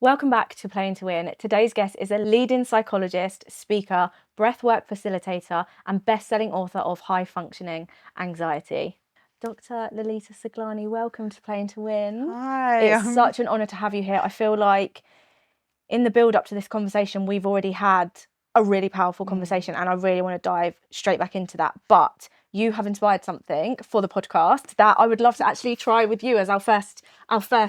Welcome back to Playing to Win. Today's guest is a leading psychologist, speaker, breathwork facilitator, and best-selling author of High Functioning Anxiety. Dr Lalitaa Suglani, welcome to Playing to Win. Hi. It's such an honour to have you here. I feel like in the build-up to this conversation, we've already had a really powerful conversation, and I really want to dive straight back into that. But you have inspired something for the podcast that I would love to actually try with you as our first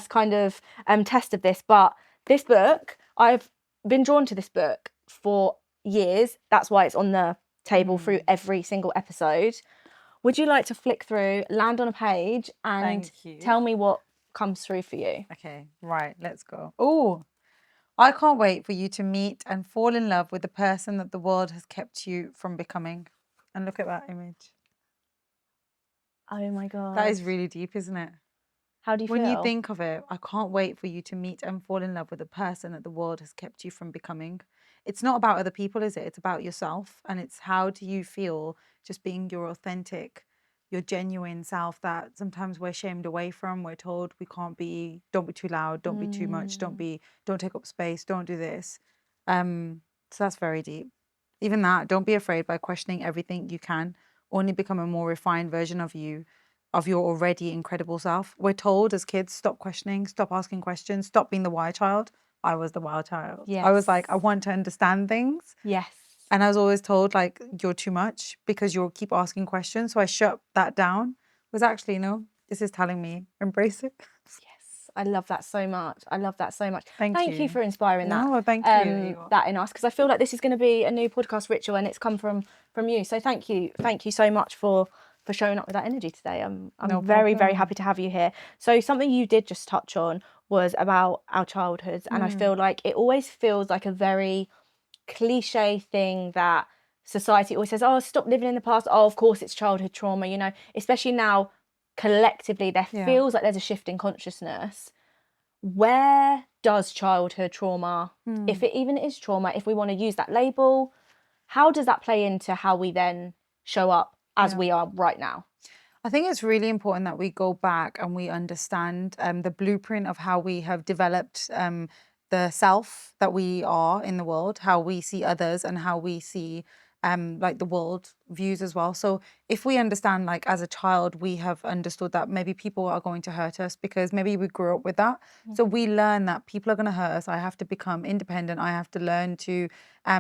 kind of test of this. But this book, I've been drawn to this book for years. That's why it's on the table through every single episode. Would you like to flick through, land on a page, and tell me what comes through for you? Okay, right, let's go. Oh, I can't wait for you to meet and fall in love with the person that the world has kept you from becoming. And look at that image. Oh my God. That is really deep, isn't it? How do you feel? When you think of it, I can't wait for you to meet and fall in love with the person that the world has kept you from becoming. It's not about other people, is it? It's about yourself. And it's how do you feel just being your authentic, your genuine self that sometimes we're shamed away from. We're told we can't be, don't be too loud, don't be too much, don't take up space, don't do this. So that's very deep. Even that, don't be afraid by questioning everything you can. Only become a more refined version of you, of your already incredible self. We're told as kids, stop questioning, stop asking questions, stop being the wild child. I was the wild child. Yes. I was like, I want to understand things. Yes. And I was always told, like, you're too much because you'll keep asking questions. So I shut that down. It was actually, no, this is telling me, embrace it. Yes, I love that so much. I love that so much. Thank you for inspiring that. No, thank you. That in us, because I feel like this is going to be a new podcast ritual, and it's come from you. So thank you so much for showing up with that energy today. I'm No very problem. happy to have you here. So something you did just touch on was about our childhoods, and I feel like it always feels like a very cliche thing that society always says, oh, stop living in the past. Oh, of course it's childhood trauma, you know, especially now collectively there feels like there's a shift in consciousness. Where does childhood trauma, if it even is trauma, if we want to use that label, how does that play into how we then show up as we are right now? I think it's really important that we go back and we understand the blueprint of how we have developed the self that we are in the world, how we see others, and how we see like the world views as well. So if we understand, like as a child, we have understood that maybe people are going to hurt us because maybe we grew up with that. So we learn that people are going to hurt us. I have to become independent. I have to learn to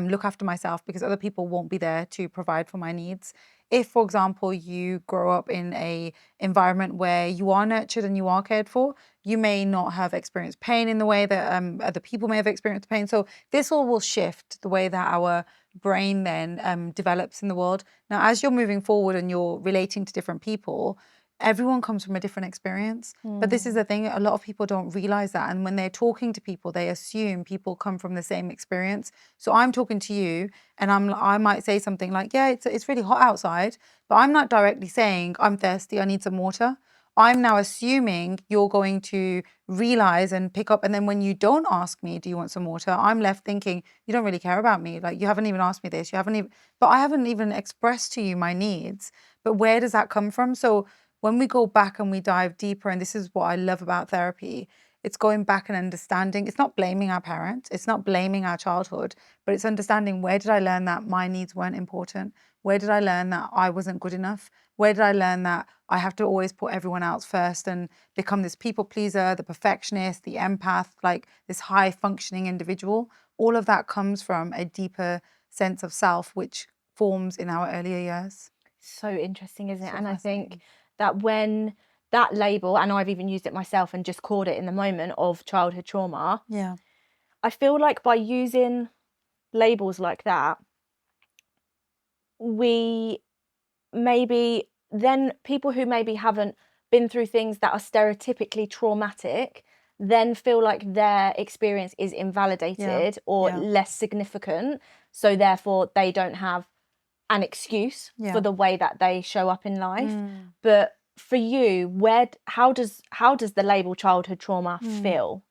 look after myself because other people won't be there to provide for my needs. If, for example, you grow up in a environment where you are nurtured and you are cared for, you may not have experienced pain in the way that other people may have experienced pain. So this all will shift the way that our brain then develops in the world. Now, as you're moving forward and you're relating to different people, everyone comes from a different experience. But this is the thing, a lot of people don't realize that. And when they're talking to people, they assume people come from the same experience. So I'm talking to you and I might say something like, yeah, it's really hot outside, but I'm not directly saying I'm thirsty, I need some water. I'm now assuming you're going to realize and pick up. And then when you don't ask me, do you want some water? I'm left thinking, you don't really care about me. Like, you haven't even asked me this. But I haven't even expressed to you my needs. But where does that come from? So when we go back and we dive deeper, and this is what I love about therapy, it's going back and understanding. It's not blaming our parents. It's not blaming our childhood, but it's understanding, where did I learn that my needs weren't important? Where did I learn that I wasn't good enough? Where did I learn that I have to always put everyone else first and become this people pleaser, the perfectionist, the empath, like this high functioning individual? All of that comes from a deeper sense of self, which forms in our earlier years. So interesting, isn't it? And I think that when that label, and I've even used it myself and just called it in the moment of childhood trauma. Yeah. I feel like by using labels like that, we maybe then people who maybe haven't been through things that are stereotypically traumatic then feel like their experience is invalidated or less significant. So therefore they don't have an excuse for the way that they show up in life. But for you, how does the label childhood trauma feel?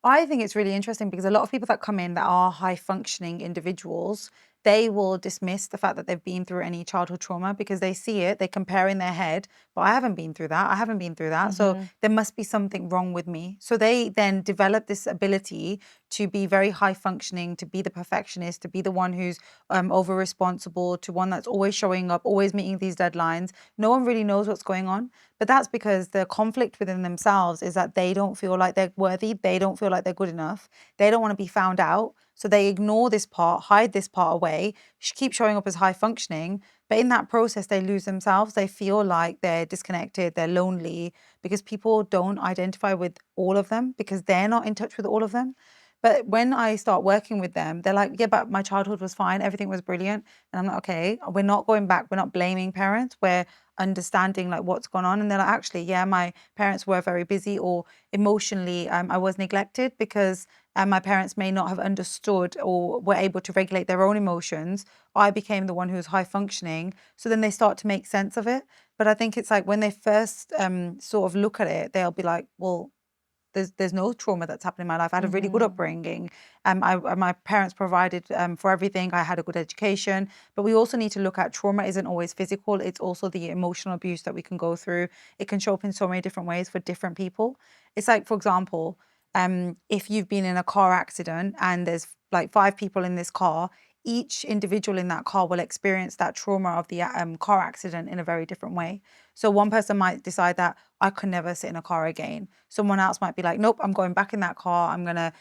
I think it's really interesting because a lot of people that come in that are high functioning individuals, they will dismiss the fact that they've been through any childhood trauma because they see it, they compare in their head, but I haven't been through that. I haven't been through that. So there must be something wrong with me. So they then develop this ability to be very high functioning, to be the perfectionist, to be the one who's over responsible, to one that's always showing up, always meeting these deadlines. No one really knows what's going on. But that's because the conflict within themselves is that they don't feel like they're worthy. They don't feel like they're good enough. They don't want to be found out. So they ignore this part, hide this part away, keep showing up as high functioning. But in that process, they lose themselves. They feel like they're disconnected, they're lonely, because people don't identify with all of them because they're not in touch with all of them. But when I start working with them, they're like, yeah, but my childhood was fine. Everything was brilliant. And I'm like, okay, we're not going back. We're not blaming parents. We're understanding like what's gone on. And they're like, actually, yeah, my parents were very busy, or emotionally, I was neglected because my parents may not have understood or were able to regulate their own emotions. I became the one who was high functioning. So then they start to make sense of it. But I think it's like when they first sort of look at it, they'll be like, well, there's no trauma that's happened in my life. I had a really good upbringing. My parents provided for everything. I had a good education. But we also need to look at trauma isn't always physical. It's also the emotional abuse that we can go through. It can show up in so many different ways for different people. It's like, for example, if you've been in a car accident and there's like 5 people in this car, each individual in that car will experience that trauma of the car accident in a very different way. So one person might decide that I could never sit in a car again. Someone else might be like, nope, I'm going back in that car. I'm going to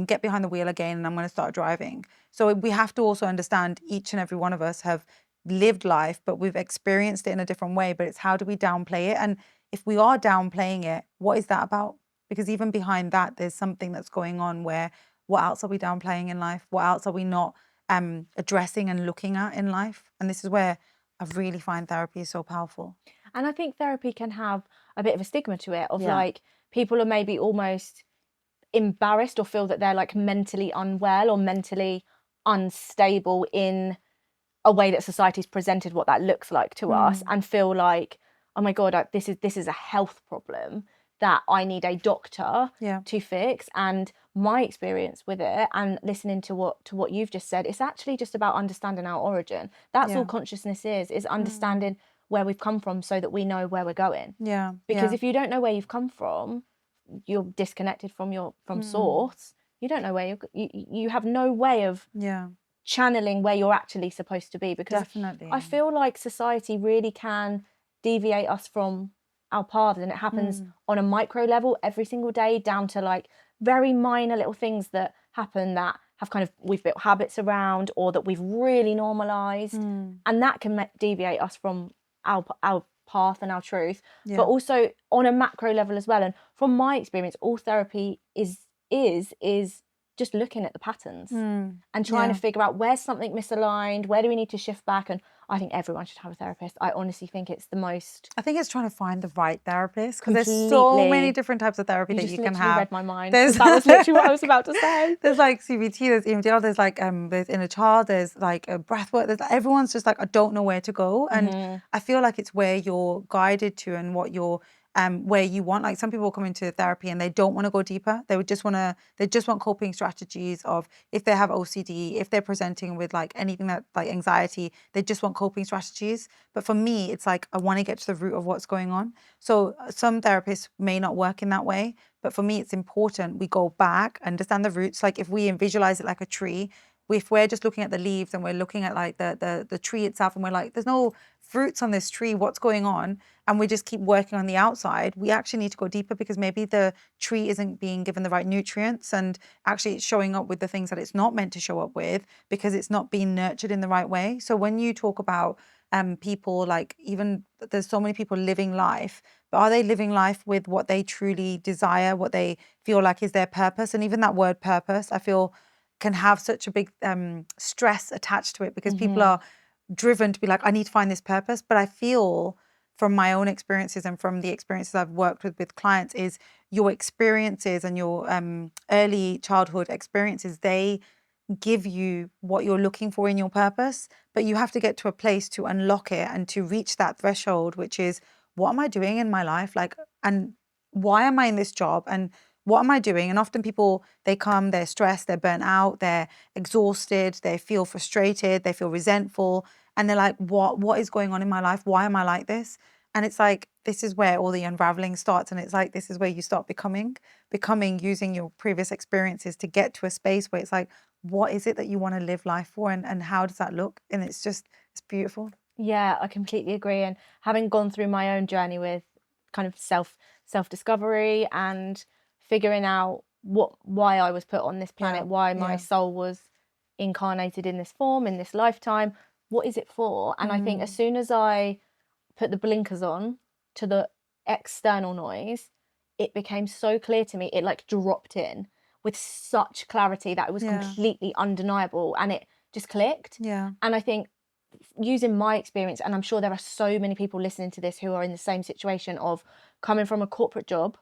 get behind the wheel again and I'm going to start driving. So we have to also understand each and every one of us have lived life, but we've experienced it in a different way. But it's how do we downplay it? And if we are downplaying it, what is that about? Because even behind that, there's something that's going on where what else are we downplaying in life? What else are we not addressing and looking at in life? And this is where I really find therapy is so powerful. And I think therapy can have a bit of a stigma to it of Yeah. like people are maybe almost embarrassed or feel that they're like mentally unwell or mentally unstable in a way that society's presented what that looks like to us, and feel like, oh my God, this is a health problem that I need a doctor Yeah. to fix. And my experience with it and listening to what you've just said, it's actually just about understanding our origin. That's all consciousness is understanding where we've come from so that we know where we're going. Yeah. Because if you don't know where you've come from, you're disconnected from source. You don't know where you have no way of channeling where you're actually supposed to be, because Definitely. I feel like society really can deviate us from our paths, and it happens on a micro level every single day, down to like very minor little things that happen that have kind of we've built habits around or that we've really normalized, and that can deviate us from our path and our truth. But also on a macro level as well. And from my experience, all therapy is just looking at the patterns and trying to figure out where's something misaligned, where do we need to shift back. And I think everyone should have a therapist. I honestly think it's the most... I think it's trying to find the right therapist, because there's so many different types of therapy that you can have. Read my mind. That was literally what I was about to say. There's like CBT, there's EMDR, there's like there's inner child, there's like a breath work. There's everyone's just like, I don't know where to go, and I feel like it's where you're guided to and what you're where you want. Like some people come into therapy and they don't want to go deeper. They just want coping strategies of, if they have OCD, if they're presenting with like anything that like anxiety, they just want coping strategies. But for me, it's like, I want to get to the root of what's going on. So some therapists may not work in that way, but for me, it's important we go back, understand the roots. Like if we visualize it like a tree, if we're just looking at the leaves and we're looking at like the tree itself and we're like, there's no fruits on this tree, what's going on? And we just keep working on the outside, we actually need to go deeper, because maybe the tree isn't being given the right nutrients, and actually it's showing up with the things that it's not meant to show up with, because it's not being nurtured in the right way. So when you talk about people, like, even there's so many people living life, but are they living life with what they truly desire, what they feel like is their purpose? And even that word purpose, I feel, can have such a big stress attached to it, because people are driven to be like, I need to find this purpose. But I feel from my own experiences and from the experiences I've worked with clients, is your experiences and your early childhood experiences, they give you what you're looking for in your purpose, but you have to get to a place to unlock it and to reach that threshold, which is, what am I doing in my life? Like, and why am I in this job? And what am I doing? And often people, they come, they're stressed, they're burnt out, they're exhausted, they feel frustrated, they feel resentful. And they're like, what is going on in my life? Why am I like this? And it's like, this is where all the unraveling starts. And it's like, this is where you start becoming, using your previous experiences to get to a space where it's like, what is it that you want to live life for? And how does that look? And it's beautiful. Yeah, I completely agree. And having gone through my own journey with kind of self-discovery and figuring out why I was put on this planet, why my soul was incarnated in this form, in this lifetime, what is it for? And I think as soon as I put the blinkers on to the external noise, it became so clear to me. It like dropped in with such clarity that it was completely undeniable, and it just clicked. Yeah. And I think using my experience, and I'm sure there are so many people listening to this who are in the same situation of coming from a corporate job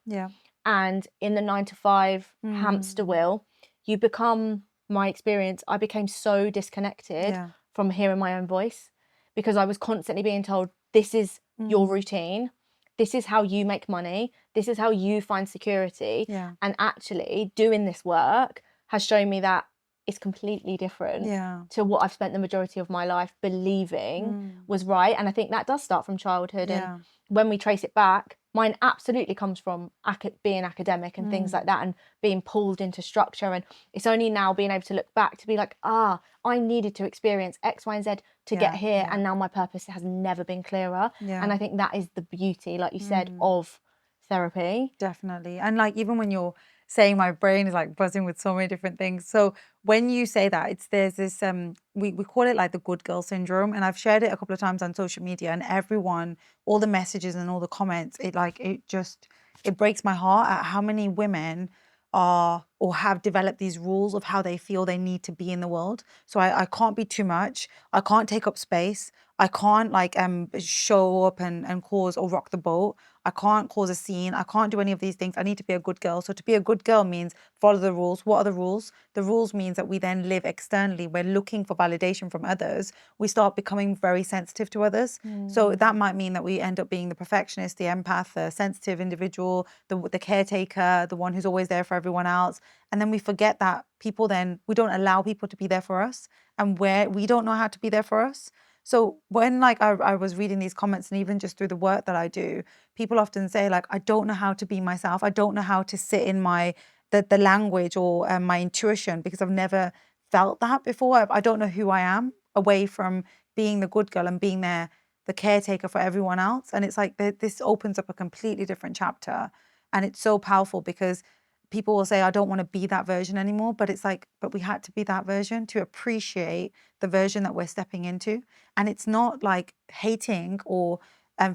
and in the 9 to 5 hamster wheel, you become, my experience, I became so disconnected from hearing my own voice, because I was constantly being told, this is your routine, this is how you make money, this is how you find security. And actually doing this work has shown me that it's completely different to what I've spent the majority of my life believing was right. And I think that does start from childhood. And when we trace it back, mine absolutely comes from being academic and things like that, and being pulled into structure. And it's only now being able to look back to be like, I needed to experience X, Y, and Z to get here. And now my purpose has never been clearer. And I think that is the beauty, like you said, of therapy. Definitely. And like, even when you're saying, my brain is like buzzing with so many different things. So when you say that, there's this we call it like the good girl syndrome, and I've shared it a couple of times on social media, and everyone, all the messages and all the comments, it breaks my heart at how many women are or have developed these rules of how they feel they need to be in the world. So I can't be too much, I can't take up space, I can't like show up and cause or rock the boat, I can't cause a scene, I can't do any of these things. I need to be a good girl. So to be a good girl means follow the rules. What are the rules? The rules means that we then live externally. We're looking for validation from others. We start becoming very sensitive to others. So that might mean that we end up being the perfectionist, the empath, the sensitive individual, the caretaker, the one who's always there for everyone else. And then we forget that we don't allow people to be there for us, and where we don't know how to be there for us. So when like I was reading these comments, and even just through the work that I do, people often say like, I don't know how to be myself. I don't know how to sit in the language or my intuition, because I've never felt that before. I don't know who I am away from being the good girl and being the caretaker for everyone else. And it's like this opens up a completely different chapter. And it's so powerful, because people will say, I don't want to be that version anymore. But it's like, but we had to be that version to appreciate the version that we're stepping into. And it's not like hating or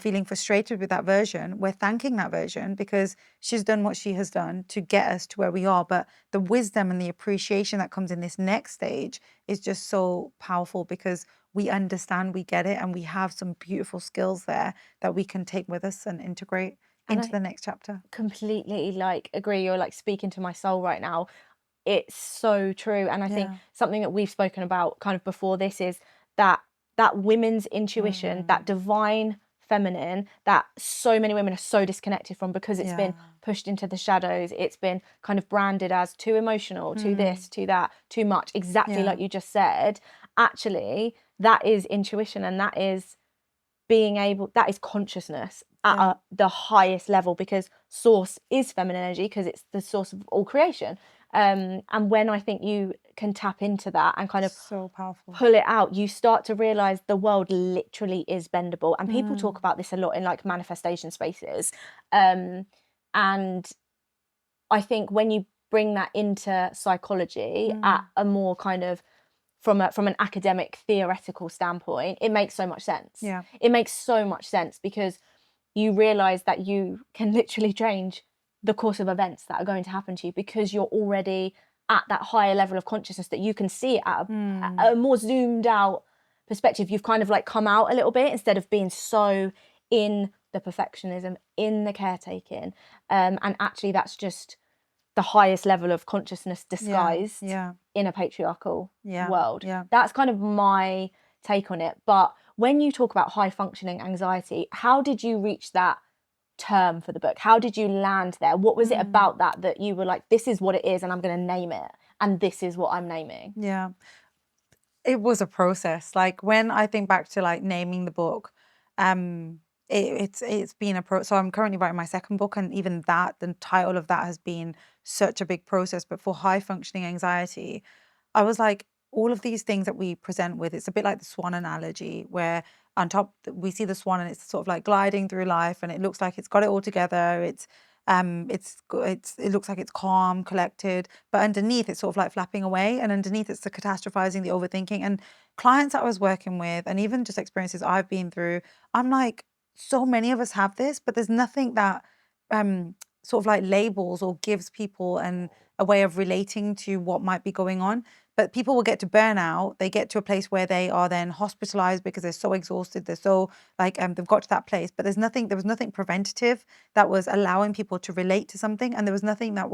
feeling frustrated with that version. We're thanking that version, because she's done what she has done to get us to where we are. But the wisdom and the appreciation that comes in this next stage is just so powerful, because we understand, we get it, and we have some beautiful skills there that we can take with us and integrate into the next chapter. Completely like agree. You're like speaking to my soul right now. It's so true. And I think something that we've spoken about kind of before this is that women's intuition, that divine feminine, that so many women are so disconnected from, because it's been pushed into the shadows. It's been kind of branded as too emotional, too this, too that, too much, exactly like you just said. Actually, that is intuition, and that is that is consciousness at the highest level, because source is feminine energy, because it's the source of all creation. And when I think you can tap into that and kind of so powerful, pull it out, you start to realize the world literally is bendable. And people talk about this a lot in like manifestation spaces. And I think when you bring that into psychology at a more kind of from an academic theoretical standpoint, it makes so much sense. It makes so much sense, because you realize that you can literally change the course of events that are going to happen to you, because you're already at that higher level of consciousness that you can see it at a more zoomed out perspective. You've kind of like come out a little bit, instead of being so in the perfectionism, in the caretaking. And actually that's just the highest level of consciousness disguised in a patriarchal world. That's kind of my take on it. But when you talk about high functioning anxiety, how did you reach that term for the book? How did you land there? What was it about that you were like, this is what it is and I'm going to name it, and this is what I'm naming? Yeah. It was a process. Like when I think back to like naming the book, it's been a so I'm currently writing my second book, and even that, the title of that has been such a big process. But for high functioning anxiety, I was like, all of these things that we present with, it's a bit like the swan analogy, where on top we see the swan and it's sort of like gliding through life, and it looks like it's got it all together. It looks like it's calm, collected, but underneath it's sort of like flapping away, and underneath it's the catastrophizing, the overthinking. And clients that I was working with, and even just experiences I've been through, I'm like, so many of us have this, but there's nothing that sort of like labels or gives people a way of relating to what might be going on. But people will get to burnout. They get to a place where they are then hospitalized because they're so exhausted. They're so like they've got to that place. But there was nothing preventative that was allowing people to relate to something, and there was nothing that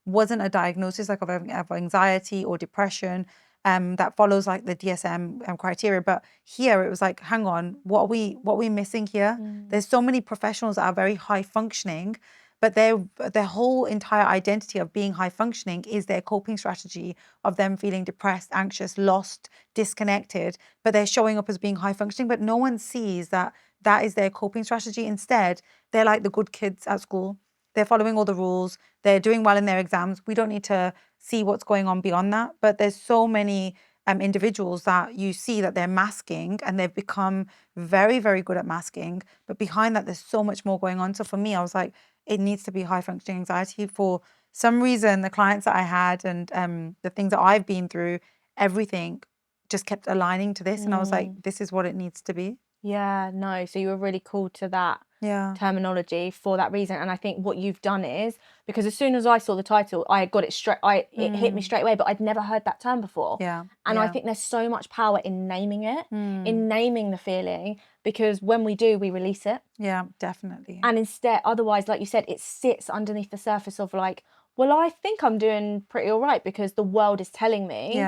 wasn't a diagnosis like of anxiety or depression that follows like the DSM criteria. But here it was like, hang on, what are we missing here? There's so many professionals that are very high functioning, but their whole entire identity of being high functioning is their coping strategy of them feeling depressed, anxious, lost, disconnected, but they're showing up as being high functioning, but no one sees that that is their coping strategy. Instead, they're like the good kids at school. They're following all the rules. They're doing well in their exams. We don't need to see what's going on beyond that. But there's so many individuals that you see that they're masking, and they've become very, very good at masking. But behind that, there's so much more going on. So for me, I was like, it needs to be high functioning anxiety. For some reason, the clients that I had and the things that I've been through, everything just kept aligning to this. And I was like, this is what it needs to be. Yeah, no. So you were really called to that terminology for that reason. And I think what you've done is, because as soon as I saw the title, I got it straight, it hit me straight away, but I'd never heard that term before. Yeah. And I think there's so much power in naming it, in naming the feeling, because when we do, we release it. Yeah, definitely. And instead, otherwise, like you said, it sits underneath the surface of like, well, I think I'm doing pretty all right because the world is telling me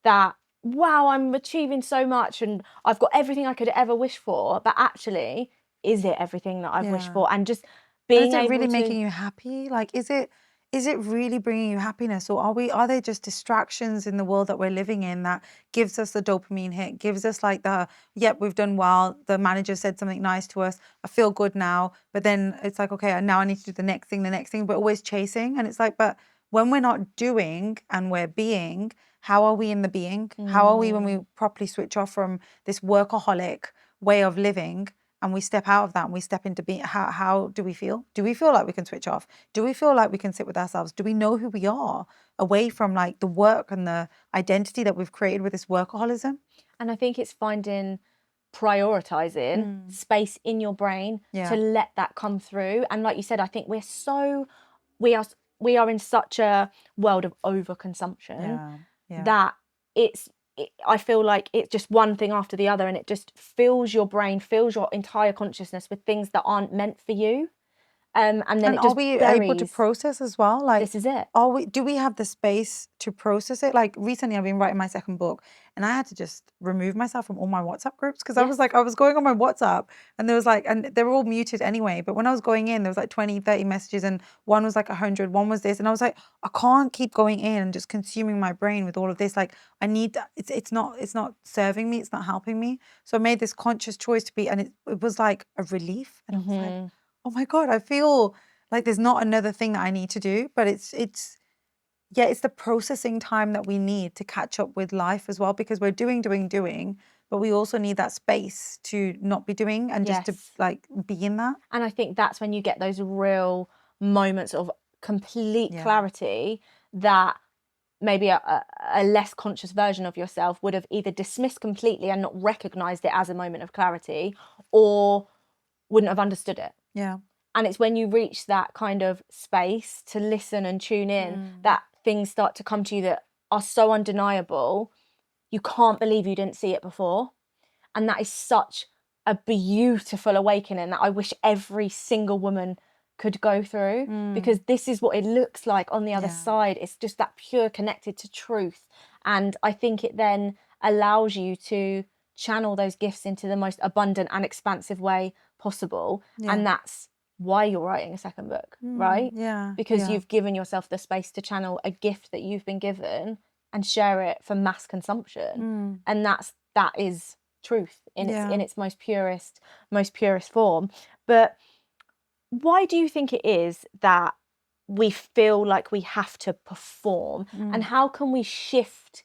that, wow, I'm achieving so much and I've got everything I could ever wish for. But actually, is it everything that I've wished for? And just being able to... Is it really making you happy? Like, is it really bringing you happiness, or are they just distractions in the world that we're living in that gives us the dopamine hit, gives us like yep, we've done well, the manager said something nice to us, I feel good now, but then it's like, okay, now I need to do the next thing, but always chasing. And it's like, but when we're not doing and we're being, how are we in the being? How are we when we properly switch off from this workaholic way of living? And we step out of that and we step into being, how do we feel? Do we feel like we can switch off? Do we feel like we can sit with ourselves? Do we know who we are away from like the work and the identity that we've created with this workaholism? And I think it's finding, prioritizing space in your brain to let that come through. And like you said, I think we are in such a world of overconsumption that I feel like it's just one thing after the other, and it just fills your brain, fills your entire consciousness with things that aren't meant for you. And then it just are we buries. able to process as well? Like, this is it. Do we have the space to process it? Like recently I've been writing my second book, and I had to just remove myself from all my WhatsApp groups because I was like, I was going on my WhatsApp and there was like, and they were all muted anyway, but when I was going in, there was like 20, 30 messages, and one was like 100, one was this. And I was like, I can't keep going in and just consuming my brain with all of this. Like I need, it's not serving me. It's not helping me. So I made this conscious choice to be, and it was like a relief. And I was like, oh my God, I feel like there's not another thing that I need to do, but it's the processing time that we need to catch up with life as well, because we're doing, but we also need that space to not be doing and just to like be in that. And I think that's when you get those real moments of complete clarity that maybe a less conscious version of yourself would have either dismissed completely and not recognized it as a moment of clarity, or wouldn't have understood it. Yeah. And it's when you reach that kind of space to listen and tune in that things start to come to you that are so undeniable, you can't believe you didn't see it before. And that is such a beautiful awakening that I wish every single woman could go through, because this is what it looks like on the other side. It's just that pure connected to truth. And I think it then allows you to channel those gifts into the most abundant and expansive way possible. And that's why you're writing a second book, right? Yeah. Because you've given yourself the space to channel a gift that you've been given and share it for mass consumption. And that is truth in its most purest form. But why do you think it is that we feel like we have to perform, and how can we shift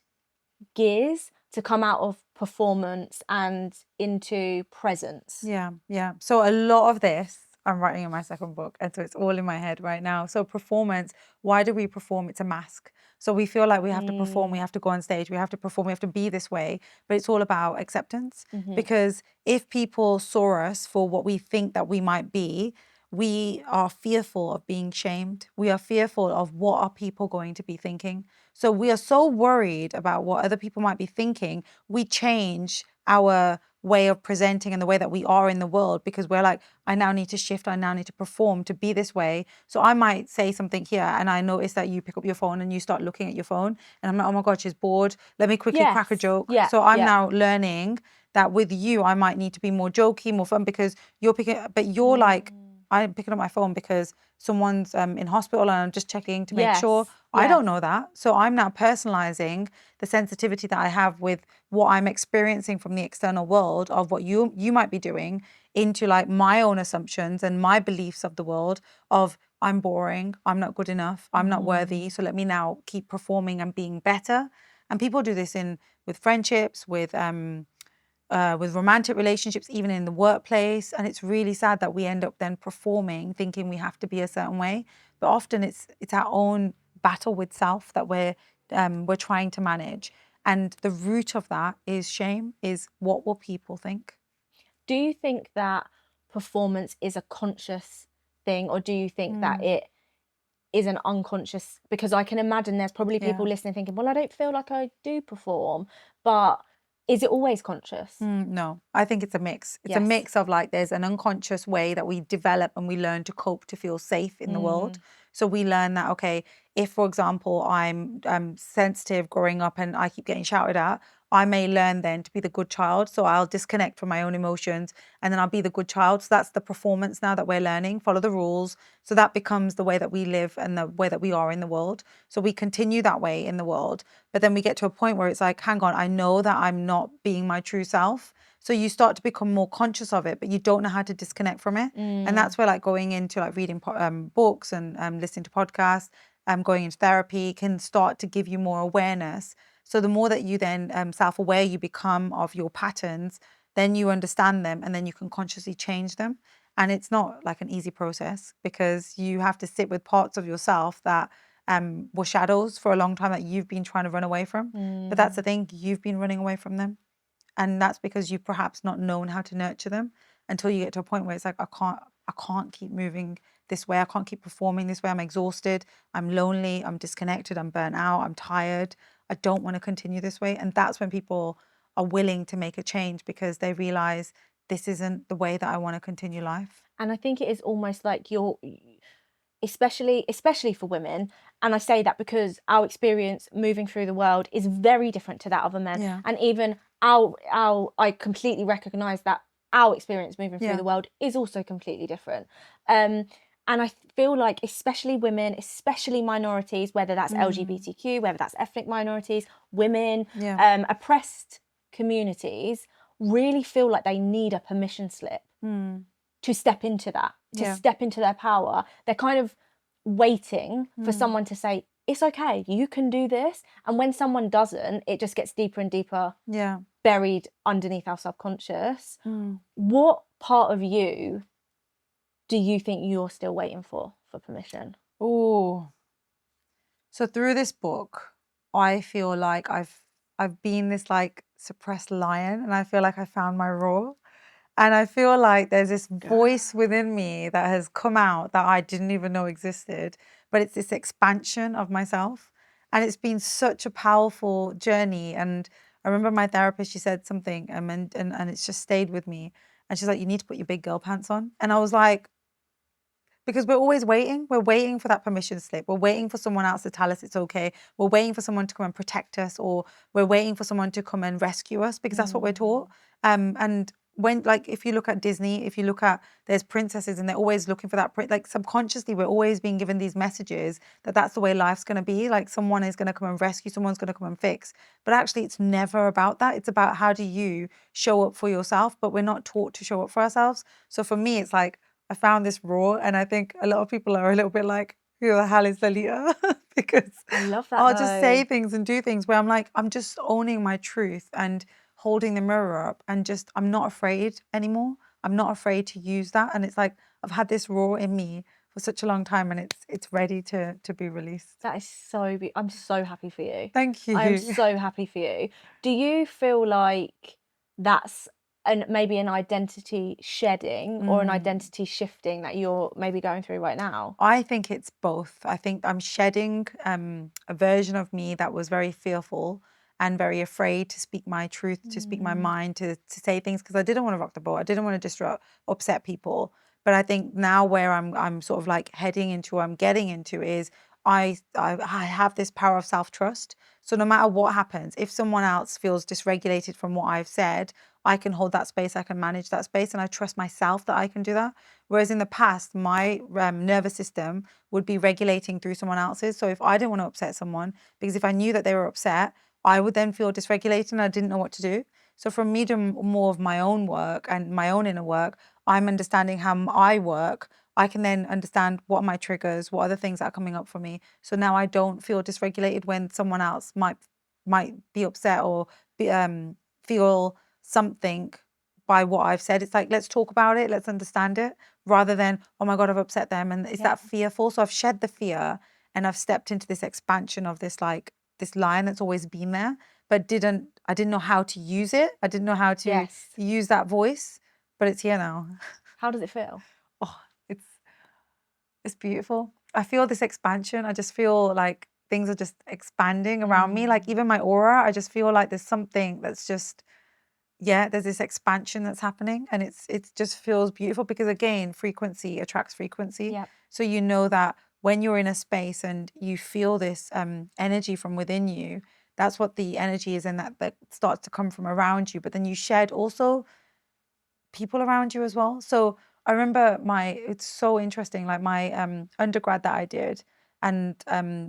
gears to come out of performance and into presence? Yeah. So a lot of this I'm writing in my second book, and so it's all in my head right now. So performance, why do we perform? It's a mask. So we feel like we have to perform, we have to go on stage, we have to perform, we have to be this way, but it's all about acceptance. Because if people saw us for what we think that we might be, we are fearful of being shamed. We are fearful of what are people going to be thinking. So we are so worried about what other people might be thinking, we change our way of presenting and the way that we are in the world, because we're like, I now need to shift, I now need to perform to be this way. So I might say something here and I notice that you pick up your phone and you start looking at your phone and I'm like, oh my God, she's bored. Let me quickly crack a joke. So I'm now learning that with you, I might need to be more jokey, more fun, because you're picking, but you're like, I'm picking up my phone because someone's in hospital and I'm just checking to make sure. I don't know that. So I'm now personalizing the sensitivity that I have with what I'm experiencing from the external world of what you might be doing into like my own assumptions and my beliefs of the world of I'm boring, I'm not good enough, I'm not worthy. So let me now keep performing and being better. And people do this with friendships, with romantic relationships, even in the workplace. And it's really sad that we end up then performing, thinking we have to be a certain way. But often it's our own battle with self that we're trying to manage. And the root of that is shame, is what will people think? Do you think that performance is a conscious thing, or do you think that it is an unconscious? Because I can imagine there's probably people listening thinking, well, I don't feel like I do perform, but is it always conscious? No, I think it's a mix. It's a mix of like, there's an unconscious way that we develop and we learn to cope to feel safe in the world. So we learn that, okay, if, for example, I'm sensitive growing up and I keep getting shouted at, I may learn then to be the good child. So I'll disconnect from my own emotions and then I'll be the good child. So that's the performance now that we're learning, follow the rules. So that becomes the way that we live and the way that we are in the world. So we continue that way in the world. But then we get to a point where it's like, hang on, I know that I'm not being my true self. So you start to become more conscious of it, but you don't know how to disconnect from it. And that's where like going into like reading books and listening to podcasts, going into therapy can start to give you more awareness. So the more that you then self-aware you become of your patterns, then you understand them and then you can consciously change them. And it's not like an easy process because you have to sit with parts of yourself that were shadows for a long time that you've been trying to run away from. But that's the thing, you've been running away from them. And that's because you've perhaps not known how to nurture them until you get to a point where it's like, I can't keep moving this way. I can't keep performing this way. I'm exhausted. I'm lonely. I'm disconnected. I'm burnt out. I'm tired. I don't want to continue this way. And that's when people are willing to make a change because they realize this isn't the way that I want to continue life. And I think it is almost like especially for women, and I say that because our experience moving through the world is very different to that of a men. And even I completely recognize that our experience moving through the world is also completely different. And I feel like especially women, especially minorities, whether that's LGBTQ, whether that's ethnic minorities, women, oppressed communities, really feel like they need a permission slip to step into that, to step into their power. They're kind of waiting for someone to say, it's okay, you can do this. And when someone doesn't, it just gets deeper and deeper, buried underneath our subconscious. What part of you do you think you're still waiting for permission? Oh, so through this book, I feel like I've been this like suppressed lion, and I feel like I found my roar. And I feel like there's this voice within me that has come out that I didn't even know existed, but it's this expansion of myself. And it's been such a powerful journey. And I remember my therapist, she said something and it's just stayed with me. And she's like, you need to put your big girl pants on. And I was like, because we're always waiting. We're waiting for that permission slip. We're waiting for someone else to tell us it's okay. We're waiting for someone to come and protect us, or we're waiting for someone to come and rescue us because that's what we're taught. And when, like, if you look at Disney, if you look at, there's princesses and they're always looking for that, like, subconsciously, we're always being given these messages that that's the way life's going to be. Like, someone is going to come and rescue, someone's going to come and fix. But actually, it's never about that. It's about how do you show up for yourself, but we're not taught to show up for ourselves. So for me, it's like, I found this raw, and I think a lot of people are a little bit like, who the hell is Lalita? Because I love that I'll just say though. things and do things where I'm like, I'm just owning my truth and holding the mirror up, and just, I'm not afraid anymore. I'm not afraid to use that. And it's like, I've had this raw in me for such a long time, and it's ready to be released. That is so I'm so happy for you. Thank you. I am so happy for you. Do you feel like that's maybe an identity shedding or an identity shifting that you're maybe going through right now? I think it's both. I think I'm shedding a version of me that was very fearful and very afraid to speak my truth, to speak my mind, to say things, because I didn't want to rock the boat. I didn't want to disrupt, upset people. But I think now where I'm sort of like heading into, I'm getting into, is I have this power of self-trust. So no matter what happens, if someone else feels dysregulated from what I've said, I can hold that space, I can manage that space, and I trust myself that I can do that. Whereas in the past, my nervous system would be regulating through someone else's. So if I didn't want to upset someone, because if I knew that they were upset, I would then feel dysregulated and I didn't know what to do. So from me doing more of my own work and my own inner work, I'm understanding how I work. I can then understand what are my triggers, what are the things that are coming up for me. So now I don't feel dysregulated when someone else might be upset or feel something by what I've said. It's like, let's talk about it, let's understand it, rather than, oh my God, I've upset them. And is that fearful? So I've shed the fear and I've stepped into this expansion of this, like, this line that's always been there, but I didn't know how to use it. I didn't know how to use that voice, but it's here now. How does it feel? Oh, it's beautiful. I feel this expansion. I just feel like things are just expanding around me. Like, even my aura, I just feel like there's something that's just, there's this expansion that's happening, and it just feels beautiful, because again, frequency attracts frequency. Yep. So you know that when you're in a space and you feel this energy from within you, that's what the energy is, and that starts to come from around you. But then you shed also people around you as well. So I remember it's so interesting, like my undergrad that I did, and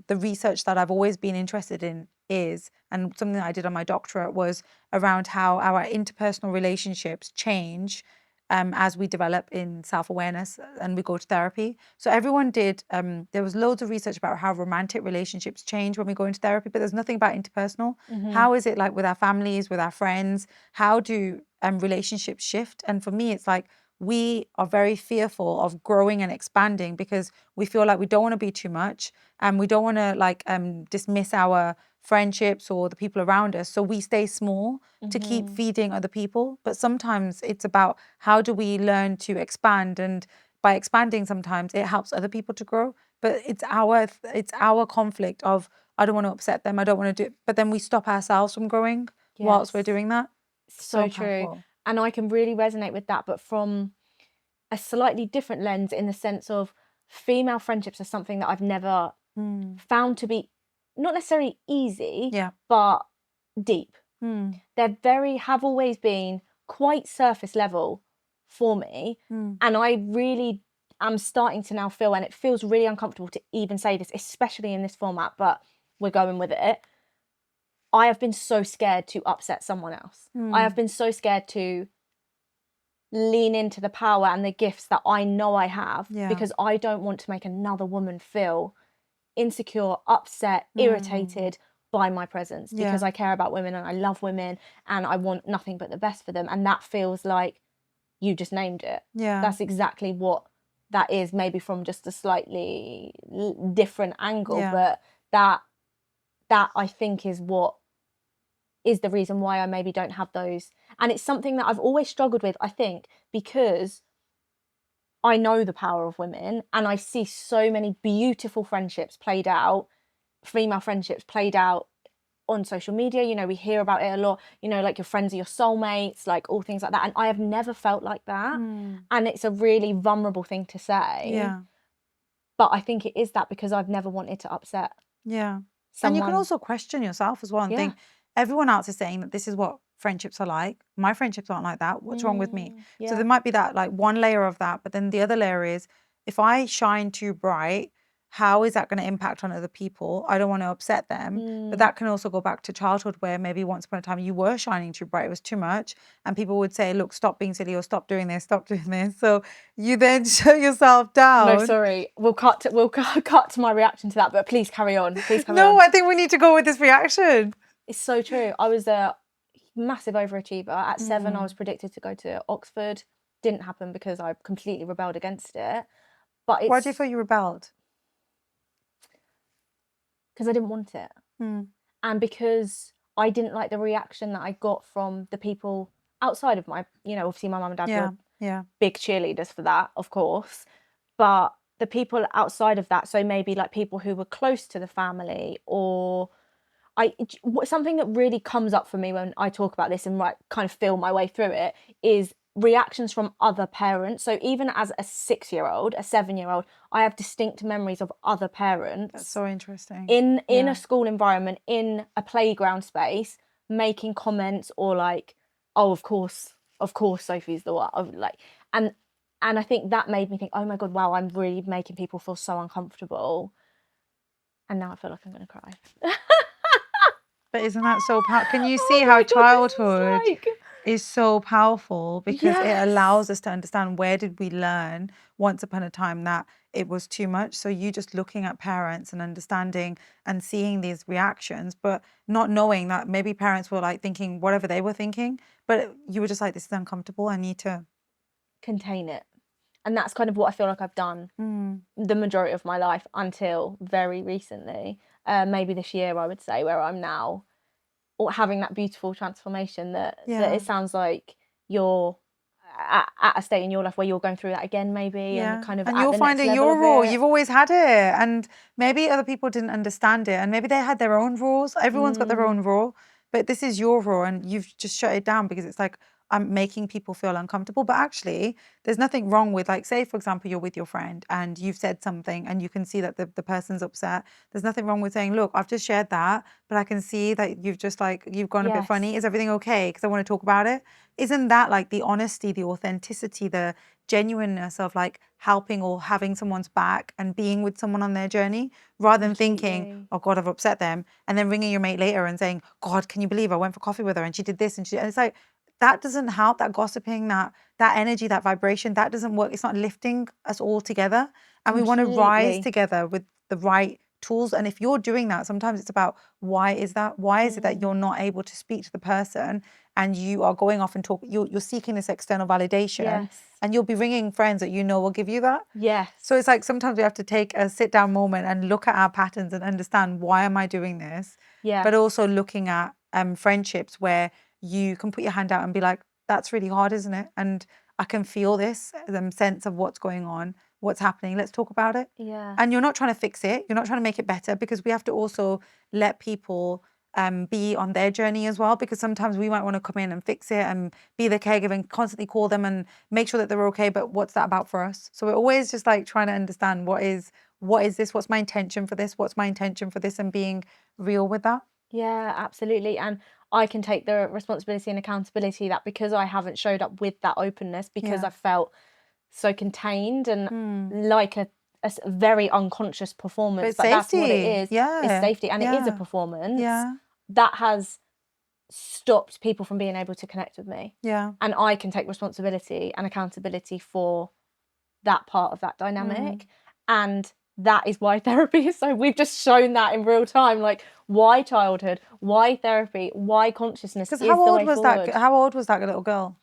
the research that I've always been interested in and something that I did on my doctorate was around how our interpersonal relationships change as we develop in self-awareness and we go to therapy. So everyone did, there was loads of research about how romantic relationships change when we go into therapy, but there's nothing about interpersonal. How is it like with our families, with our friends? How do relationships shift? And for me, it's like, we are very fearful of growing and expanding because we feel like we don't want to be too much, and we don't want to like dismiss our friendships or the people around us. So we stay small to keep feeding other people. But sometimes it's about, how do we learn to expand? And by expanding, sometimes it helps other people to grow. But it's our conflict of, I don't want to upset them, I don't want to do it. But then we stop ourselves from growing whilst we're doing that. So true. Powerful. And I can really resonate with that, but from a slightly different lens, in the sense of female friendships are something that I've never found to be not necessarily easy, but deep. They have always been quite surface level for me. And I really am starting to now feel, and it feels really uncomfortable to even say this, especially in this format, but we're going with it. I have been so scared to upset someone else. I have been so scared to lean into the power and the gifts that I know I have, because I don't want to make another woman feel insecure, upset, irritated by my presence, because I care about women and I love women and I want nothing but the best for them. And that feels like, you just named it. That's exactly what that is, maybe from just a slightly different angle, but that I think is what is the reason why I maybe don't have those. And it's something that I've always struggled with, I think, because I know the power of women and I see so many beautiful friendships played out, female friendships played out on social media. You know, we hear about it a lot, you know, like your friends are your soulmates, like all things like that. And I have never felt like that. And it's a really vulnerable thing to say. But I think it is that, because I've never wanted to upset someone. And you can also question yourself as well and think, everyone else is saying that this is what friendships are like. My friendships aren't like that. What's wrong with me? So Yeah. there might be that like one layer of that, but then the other layer is if I shine too bright, how is that going to impact on other people? I don't want to upset them. But that can also go back to childhood where maybe once upon a time you were shining too bright, it was too much. And people would say, look, stop being silly or stop doing this, stop doing this. So you then shut yourself down. No, sorry. We'll cut to my reaction to that, but please carry on. Please carry on. No, I think we need to go with this reaction. It's so true. I was a massive overachiever. At 7, I was predicted to go to Oxford. Didn't happen because I completely rebelled against it. But it's Why do you feel you rebelled? because I didn't want it. And because I didn't like the reaction that I got from the people outside of my, obviously my mum and dad were big cheerleaders for that, of course. But the people outside of that, so maybe like people who were close to the family, or something that really comes up for me when I talk about this and kind of feel my way through it is reactions from other parents. So even as a 6-year-old, a 7-year-old, I have distinct memories of other parents. That's so interesting. In a school environment, in a playground space, making comments or like, oh, of course, Sophie's the one. And I think that made me think, oh my God, wow, I'm really making people feel so uncomfortable. And now I feel like I'm going to cry. But isn't that so powerful? Can you see how childhood is so powerful because it allows us to understand where did we learn once upon a time that it was too much. So you just looking at parents and understanding and seeing these reactions, but not knowing that maybe parents were like thinking whatever they were thinking, but you were just like, this is uncomfortable. I need to contain it. And that's kind of what I feel like I've done the majority of my life until very recently. Maybe this year, I would say, where I'm now having that beautiful transformation that it sounds like you're at a state in your life where you're going through that again, maybe, and kind of and at you're the finding next level your rule. of it. You've always had it, and maybe other people didn't understand it, and maybe they had their own rules. Everyone's got their own rule, but this is your rule, and you've just shut it down because it's like, I'm making people feel uncomfortable. But actually, there's nothing wrong with, like, say, for example, you're with your friend and you've said something and you can see that the person's upset. There's nothing wrong with saying, look, I've just shared that, but I can see that you've just you've gone a bit funny. Is everything okay? Because I want to talk about it. Isn't that like the honesty, the authenticity, the genuineness of like helping or having someone's back and being with someone on their journey rather than thinking, oh God, I've upset them, and then ringing your mate later and saying, God, can you believe I went for coffee with her and she did this and it's like, that doesn't help. That gossiping, that energy, that vibration, that doesn't work. It's not lifting us all together. And we want to rise together with the right tools. And if you're doing that, sometimes it's about why is that? Why is it that you're not able to speak to the person and you are going off and talk? You're seeking this external validation, and you'll be ringing friends that you know will give you that. So it's like sometimes we have to take a sit down moment and look at our patterns and understand, why am I doing this? But also looking at friendships where you can put your hand out and be like, that's really hard, isn't it? And I can feel this sense of what's going on, what's happening. Let's talk about it. And you're not trying to fix it. You're not trying to make it better, because we have to also let people be on their journey as well, because sometimes we might want to come in and fix it and be the caregiver and constantly call them and make sure that they're okay. But what's that about for us? So we're always just like trying to understand what is this? What's my intention for this? What's my intention for this? And being real with that. Yeah, absolutely. And I can take the responsibility and accountability that because I haven't showed up with that openness, because I felt so contained and like a very unconscious performance, but that's what it is safety, and it is a performance that has stopped people from being able to connect with me. And I can take responsibility and accountability for that part of that dynamic. And that is why therapy is so, we've just shown that in real time, like why childhood, why therapy, why consciousness is the way forward. How old was that little girl?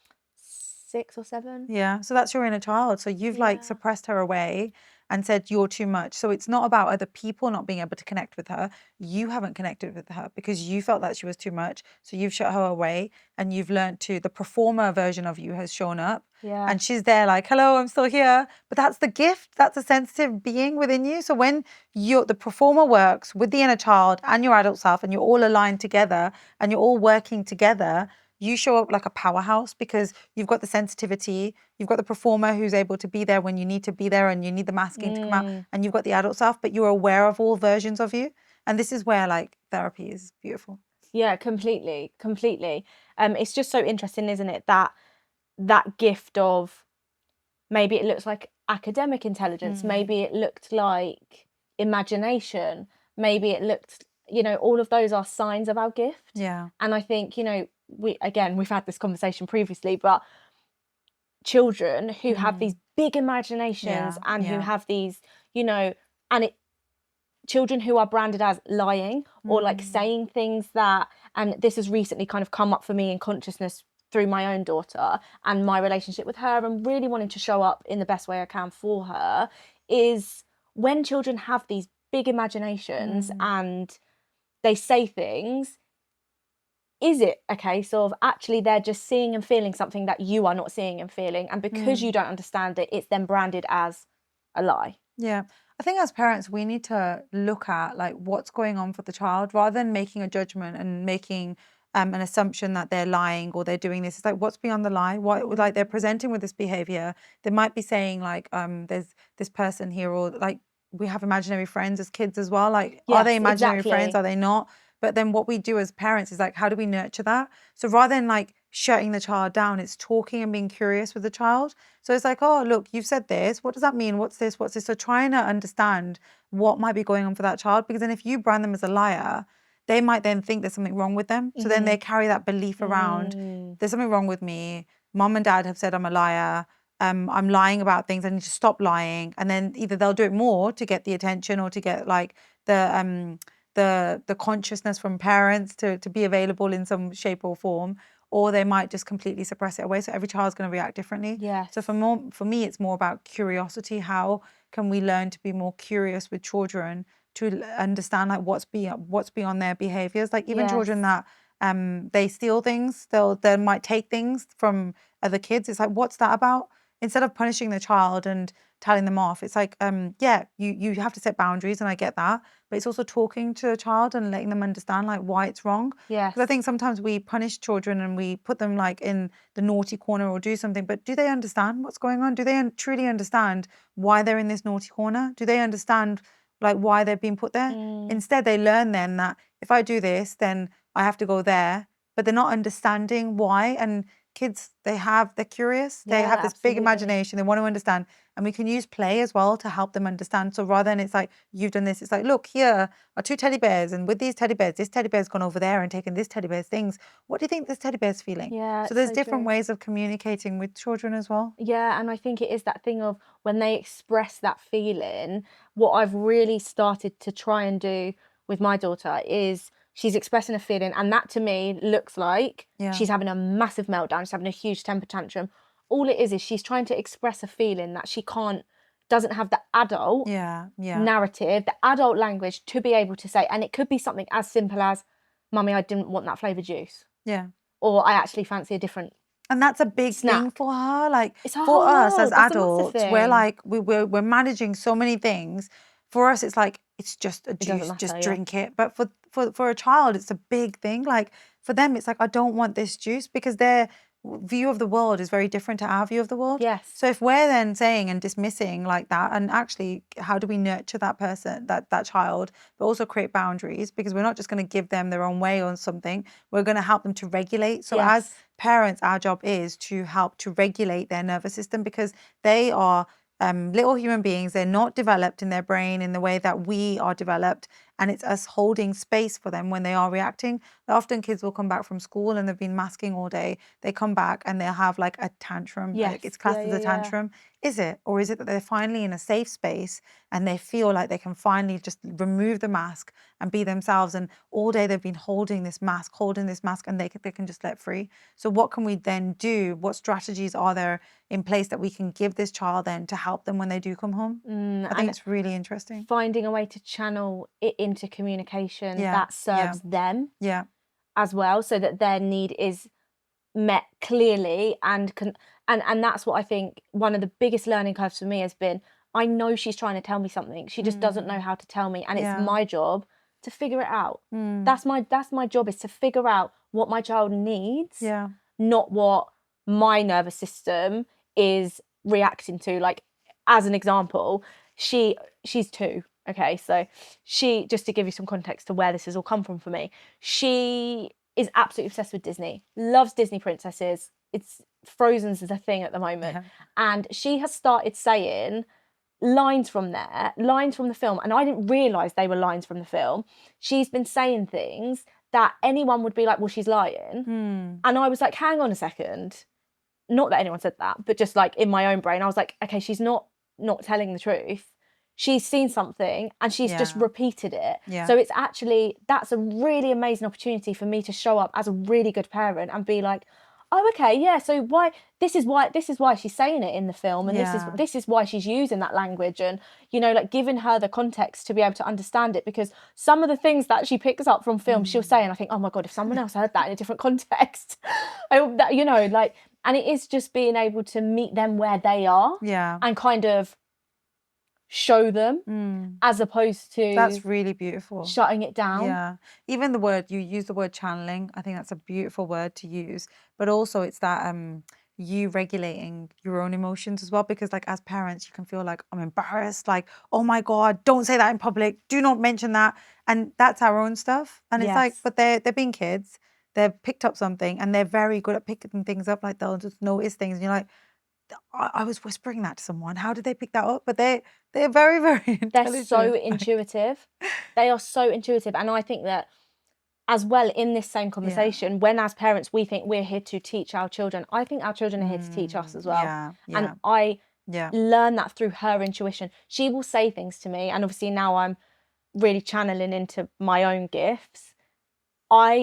6 or 7. Yeah, so that's your inner child. So you've like suppressed her away and said you're too much. So it's not about other people not being able to connect with her. You haven't connected with her because you felt that she was too much. So you've shut her away, and you've learned the performer version of you has shown up. And she's there like, hello, I'm still here. But that's the gift. That's a sensitive being within you. So when the performer works with the inner child and your adult self, and you're all aligned together and you're all working together, you show up like a powerhouse because you've got the sensitivity, you've got the performer who's able to be there when you need to be there and you need the masking to come out, and you've got the adult self, but you're aware of all versions of you. And this is where like therapy is beautiful. Yeah, completely. It's just so interesting, isn't it, that gift of, maybe it looks like academic intelligence, maybe it looked like imagination, maybe it looked, all of those are signs of our gift. Yeah. And I think, we've had this conversation previously, but children who have these big imaginations and who have these, and children who are branded as lying or like saying things that, and this has recently kind of come up for me in consciousness through my own daughter and my relationship with her, and really wanting to show up in the best way I can for her, is when children have these big imaginations and they say things, is it a case of actually they're just seeing and feeling something that you are not seeing and feeling, and because you don't understand it, it's then branded as a lie? Yeah. I think as parents, we need to look at like what's going on for the child rather than making a judgment and making an assumption that they're lying or they're doing this. It's like, what's beyond the lie? What, like, they're presenting with this behavior. They might be saying like, there's this person here, or like we have imaginary friends as kids as well. Like, are they Yes, imaginary friends? exactly. Are they not? But then what we do as parents is like, how do we nurture that? So rather than like shutting the child down, it's talking and being curious with the child. So it's like, oh, look, you've said this. What does that mean? What's this? What's this? So trying to understand what might be going on for that child, because then if you brand them as a liar, they might then think there's something wrong with them. So then they carry that belief around. There's something wrong with me. Mom and dad have said I'm a liar. I'm lying about things. I need to stop lying. And then either they'll do it more to get the attention or to get like the consciousness from parents to be available in some shape or form, or they might just completely suppress it away. So every child's going to react differently. Yes. So for me, it's more about curiosity. How can we learn to be more curious with children to understand like what's beyond their behaviors? Like even children that they steal things, they might take things from other kids. It's like, what's that about? Instead of punishing the child and telling them off, it's like, you have to set boundaries, and I get that, but it's also talking to a child and letting them understand like why it's wrong. Yes. Because I think sometimes we punish children and we put them like in the naughty corner or do something, but do they understand what's going on? Do they truly understand why they're in this naughty corner? Do they understand like why they've been put there? Instead, they learn then that if I do this, then I have to go there, but they're not understanding why. And kids, they're curious, they have this big imagination, they want to understand, and we can use play as well to help them understand. So rather than it's like, you've done this, it's like, look, here are two teddy bears, and with these teddy bears, this teddy bear's gone over there and taken this teddy bear's things. What do you think this teddy bear's feeling? Yeah, So there's so different true. ways of communicating with children as well. Yeah, and I think it is that thing of when they express that feeling, what I've really started to try and do with my daughter is she's expressing a feeling, and that to me looks like she's having a massive meltdown, she's having a huge temper tantrum. All it is she's trying to express a feeling that she doesn't have the adult narrative, the adult language to be able to say. And it could be something as simple as, Mummy, I didn't want that flavoured juice. Yeah. Or I actually fancy a different. And that's a big thing snack. for her. Like It's her for whole us world. as That's a massive adults, we're thing. like we're managing so many things. For us, it's like it's just a doesn't juice, matter, just yeah. drink it. But for a child, it's a big thing. Like for them, it's like, I don't want this juice, because their view of the world is very different to our view of the world. Yes. So if we're then saying and dismissing like that, and actually, how do we nurture that person, that child, but also create boundaries? Because we're not just going to give them their own way on something. We're going to help them to regulate. So as Yes. parents, our job is to help to regulate their nervous system, because they are little human beings. They're not developed in their brain in the way that we are developed, and it's us holding space for them when they are reacting. Often kids will come back from school and they've been masking all day. They come back and they'll have like a tantrum. Yes. Like it's classed as a tantrum. Is it? Or is it that they're finally in a safe space and they feel like they can finally just remove the mask and be themselves, and all day they've been holding this mask, and they can just let free. So what can we then do? What strategies are there in place that we can give this child then to help them when they do come home? I think it's really interesting. Finding a way to channel it into communication that serves them as well, so that their need is met clearly and that's what I think one of the biggest learning curves for me has been. I know she's trying to tell me something, she just doesn't know how to tell me, and it's my job to figure it out. That's my job, is to figure out what my child needs, not what my nervous system is reacting to. Like, as an example, she's 2. Okay, so she, just to give you some context to where this has all come from for me, she is absolutely obsessed with Disney, loves Disney princesses. It's Frozen's is a thing at the moment. Yeah. And she has started saying lines from there, lines from the film, and I didn't realise they were lines from the film. She's been saying things that anyone would be like, well, she's lying. And I was like, hang on a second. Not that anyone said that, but just like in my own brain, I was like, okay, she's not telling the truth. She's seen something and she's just Yeah. repeated it. Yeah. So it's actually, that's a really amazing opportunity for me to show up as a really good parent and be like, oh, okay, yeah, so this is why she's saying it in the film, and Yeah. this is why she's using that language, and like giving her the context to be able to understand it, because some of the things that she picks up from film she'll say and I think, oh my god, if someone else heard that in a different context, like, and it is just being able to meet them where they are, Yeah. and kind of show them, as opposed to That's really beautiful. shutting it down. Yeah. Even the word, you use the word channeling. I think that's a beautiful word to use. But also it's that you regulating your own emotions as well. Because like as parents, you can feel like, I'm embarrassed, like, oh my God, don't say that in public. Do not mention that. And that's our own stuff. And it's like, Yes. but they're being kids. They've picked up something and they're very good at picking things up. Like they'll just notice things. And you're like, I was whispering that to someone. How did they pick that up? But they're very, very They're intelligent. so intuitive. They are so intuitive. And I think that as well, in this same conversation, when as parents we think we're here to teach our children, I think our children are here to teach us as well. Yeah. And I Yeah. learn that through her intuition. She will say things to me, and obviously now I'm really channeling into my own gifts.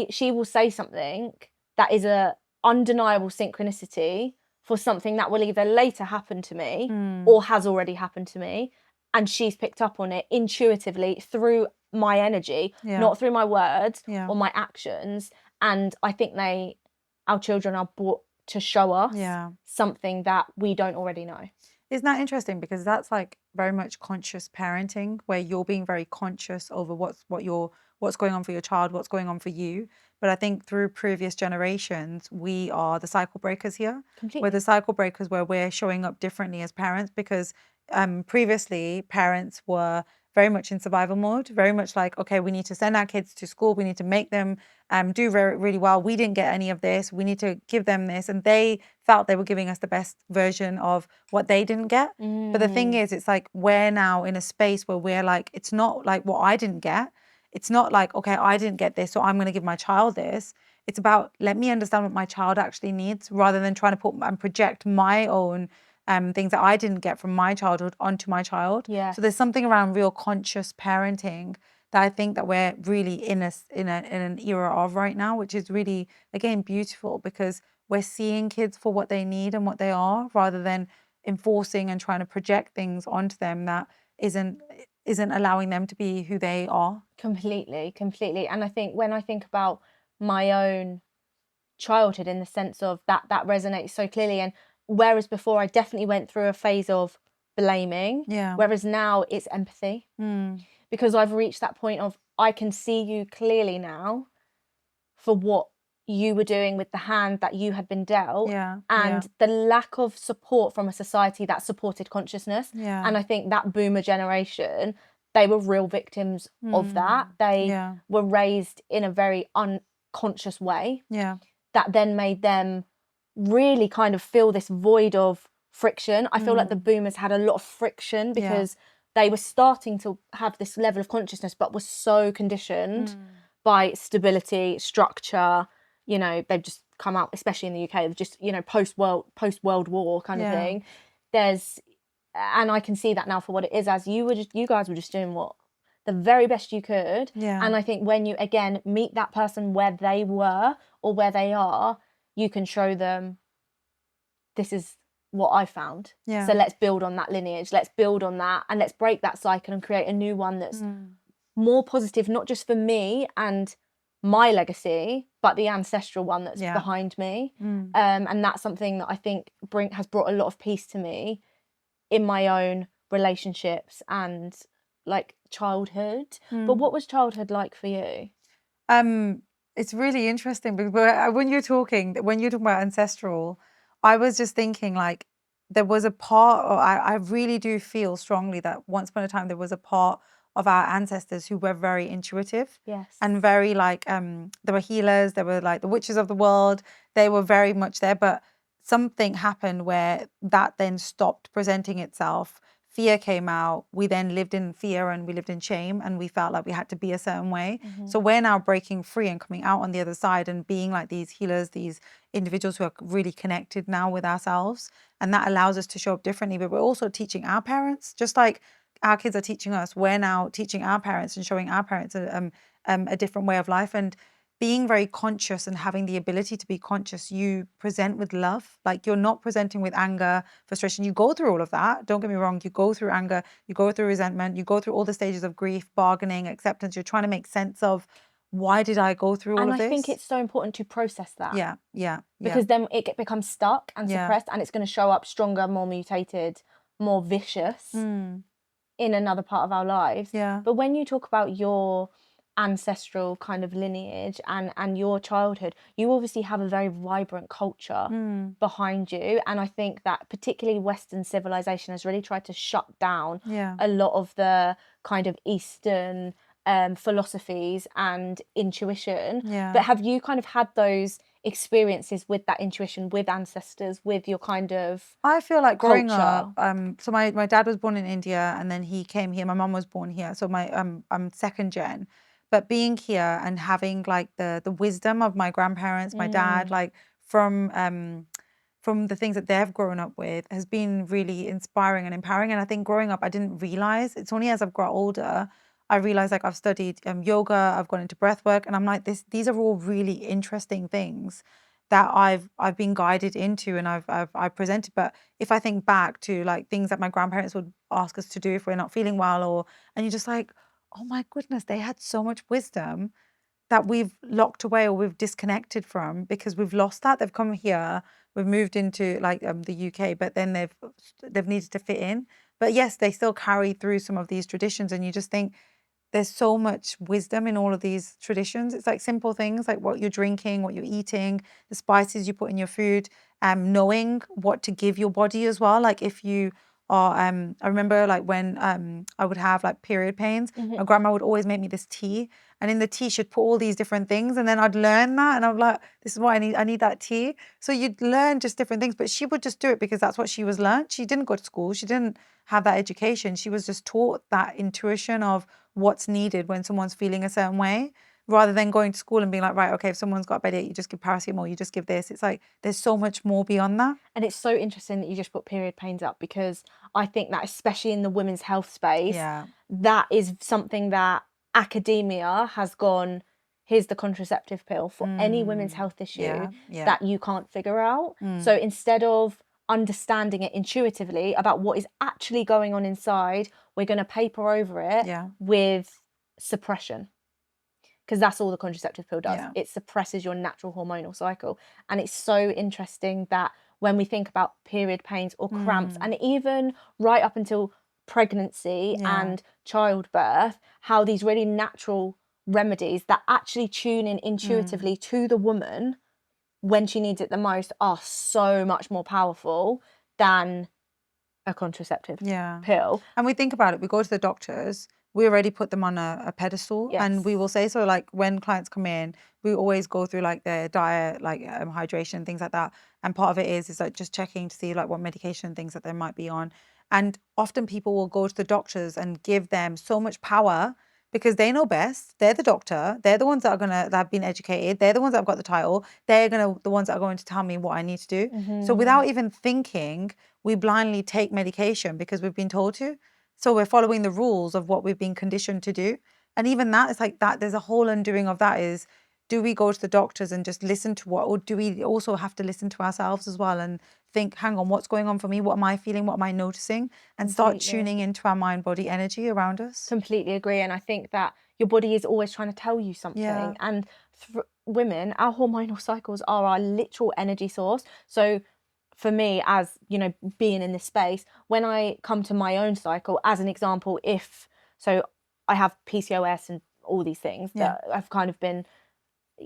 She will say something that is a undeniable synchronicity for something that will either later happen to me or has already happened to me, and she's picked up on it intuitively through my energy, not through my words or my actions. And I think our children are brought to show us something that we don't already know. Isn't that interesting? Because that's like very much conscious parenting, where you're being very conscious over what's going on for your child, what's going on for you. But I think through previous generations, we are the cycle breakers here. Completely. We're the cycle breakers where we're showing up differently as parents, because previously parents were very much in survival mode, very much like, okay, we need to send our kids to school, we need to make them do really well. We didn't get any of this. We need to give them this. And they felt they were giving us the best version of what they didn't get. But the thing is, it's like we're now in a space where we're like, it's not like what I didn't get. It's not like, okay, I didn't get this, so I'm going to give my child this. It's about, let me understand what my child actually needs, rather than trying to put and project my own things that I didn't get from my childhood onto my child. Yeah. So there's something around real conscious parenting that I think that we're really in an era of right now, which is really, again, beautiful, because we're seeing kids for what they need and what they are, rather than enforcing and trying to project things onto them that isn't allowing them to be who they are. Completely. And I think when I think about my own childhood, in the sense of that resonates so clearly, and whereas before I definitely went through a phase of blaming, whereas now it's empathy, because I've reached that point of, I can see you clearly now for what you were doing with the hand that you had been dealt, and the lack of support from a society that supported consciousness. And I think that boomer generation, they were real victims of that. They were raised in a very unconscious way that then made them really kind of feel this void of friction. I feel like the boomers had a lot of friction, because they were starting to have this level of consciousness, but were so conditioned by stability, structure. They've just come out, especially in the UK, they've just, post World War kind of thing. And I can see that now for what it is, as you guys were just doing the very best you could. And I think when you, again, meet that person where they were or where they are, you can show them, this is what I found. So let's build on that lineage. Let's build on that, and let's break that cycle and create a new one that's more positive, not just for me and my legacy, but the ancestral one that's behind me. And that's something that I think has brought a lot of peace to me in my own relationships and like childhood. But what was childhood like for you? It's really interesting, because when you're talking about ancestral, I was just thinking, like, there was a part, or I really do feel strongly that once upon a time there was a part of our ancestors who were very intuitive. Yes. And very like, there were healers, there were like the witches of the world. They were very much there, but something happened where that then stopped presenting itself. Fear came out. We then lived in fear and we lived in shame, and we felt like we had to be a certain way. So we're now breaking free and coming out on the other side and being like these healers, these individuals who are really connected now with ourselves. And that allows us to show up differently. But we're also teaching our parents, just like our kids are teaching us. We're now teaching our parents and showing our parents a different way of life. And being very conscious and having the ability to be conscious, you present with love. Like, you're not presenting with anger, frustration. You go through all of that. Don't get me wrong. You go through anger, you go through resentment, you go through all the stages of grief, bargaining, acceptance. You're trying to make sense of, why did I go through all of this? And I think it's so important to process that. Yeah. Because then it becomes stuck and suppressed, and it's going to show up stronger, more mutated, more vicious in another part of our lives. Yeah. But when you talk about your ancestral kind of lineage and your childhood, you obviously have a very vibrant culture behind you. And I think that particularly Western civilization has really tried to shut down a lot of the kind of Eastern philosophies and intuition. But have you kind of had those experiences with that intuition, with ancestors, with your kind of I feel like growing culture? up, so my dad was born in India and then he came here. My mum was born here. So I'm second gen. But being here and having like the wisdom of my grandparents, my dad, like from the things that they've grown up with, has been really inspiring and empowering. And I think growing up, I didn't realize. It's only as I've grown older, I realized, like, I've studied yoga, I've gone into breath work, and I'm like, these are all really interesting things that I've been guided into and I've presented. But if I think back to like things that my grandparents would ask us to do if we're not feeling well, and you're just like, oh my goodness, they had so much wisdom that we've locked away or we've disconnected from because we've lost that. They've come here, we've moved into like the UK, but then they've needed to fit in. But yes, they still carry through some of these traditions, and you just think there's so much wisdom in all of these traditions. It's like simple things like what you're drinking, what you're eating, the spices you put in your food, knowing what to give your body as well. Like if you are, I remember like when I would have like period pains, my grandma would always make me this tea, and in the tea she'd put all these different things, and then I'd learn that, and I'm like, this is what I need that tea. So you'd learn just different things, but she would just do it because that's what she was learned. She didn't go to school, she didn't have that education. She was just taught that intuition of what's needed when someone's feeling a certain way, rather than going to school and being like, right, okay, if someone's got a bellyache, you just give paracetamol, you just give this. It's like there's so much more beyond that. And it's so interesting that you just put period pains up, because I think that especially in the women's health space, that is something that academia has gone, here's the contraceptive pill for any women's health issue that you can't figure out. So instead of understanding it intuitively about what is actually going on inside, we're going to paper over it with suppression, because that's all the contraceptive pill does. It suppresses your natural hormonal cycle. And it's so interesting that when we think about period pains or cramps, and even right up until pregnancy and childbirth, how these really natural remedies that actually tune in intuitively to the woman when she needs it the most are so much more powerful than a contraceptive pill. And we think about it, we go to the doctors, we already put them on a pedestal, and we will say, so like when clients come in, we always go through like their diet, like hydration, things like that. And part of it is like just checking to see like what medication, things that they might be on. And often people will go to the doctors and give them so much power because they know best. They're the doctor. They're the ones that have been educated. They're the ones that have got the title. They're the ones that are going to tell me what I need to do. So without even thinking, we blindly take medication because we've been told to. So we're following the rules of what we've been conditioned to do. And even that, it's like that, there's a whole undoing of that is, do we go to the doctors and just listen to what, or do we also have to listen to ourselves as well and think, hang on, what's going on for me? What am I feeling? What am I noticing? And start tuning into our mind, body, energy around us. Completely agree. And I think that your body is always trying to tell you something. And women, our hormonal cycles are our literal energy source. So for me, as you know, being in this space, when I come to my own cycle, as an example, so I have PCOS and all these things that have kind of been,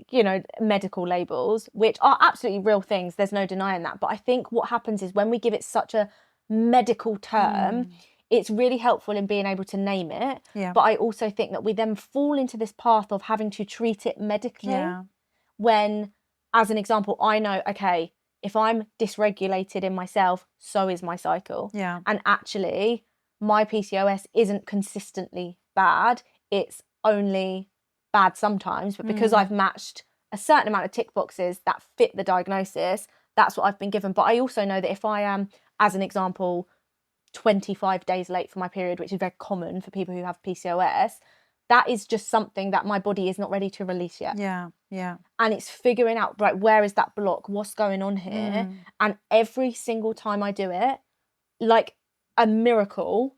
you know, medical labels, which are absolutely real things. There's no denying that. But I think what happens is when we give it such a medical term, it's really helpful in being able to name it. Yeah. But I also think that we then fall into this path of having to treat it medically. When, as an example, I know, okay, if I'm dysregulated in myself, so is my cycle. And actually, my PCOS isn't consistently bad. It's only bad sometimes. But because I've matched a certain amount of tick boxes that fit the diagnosis, that's what I've been given. But I also know that if I am, as an example, 25 days late for my period, which is very common for people who have PCOS, that is just something that my body is not ready to release yet. And it's figuring out, right, where is that block? What's going on here? And every single time I do it, like a miracle,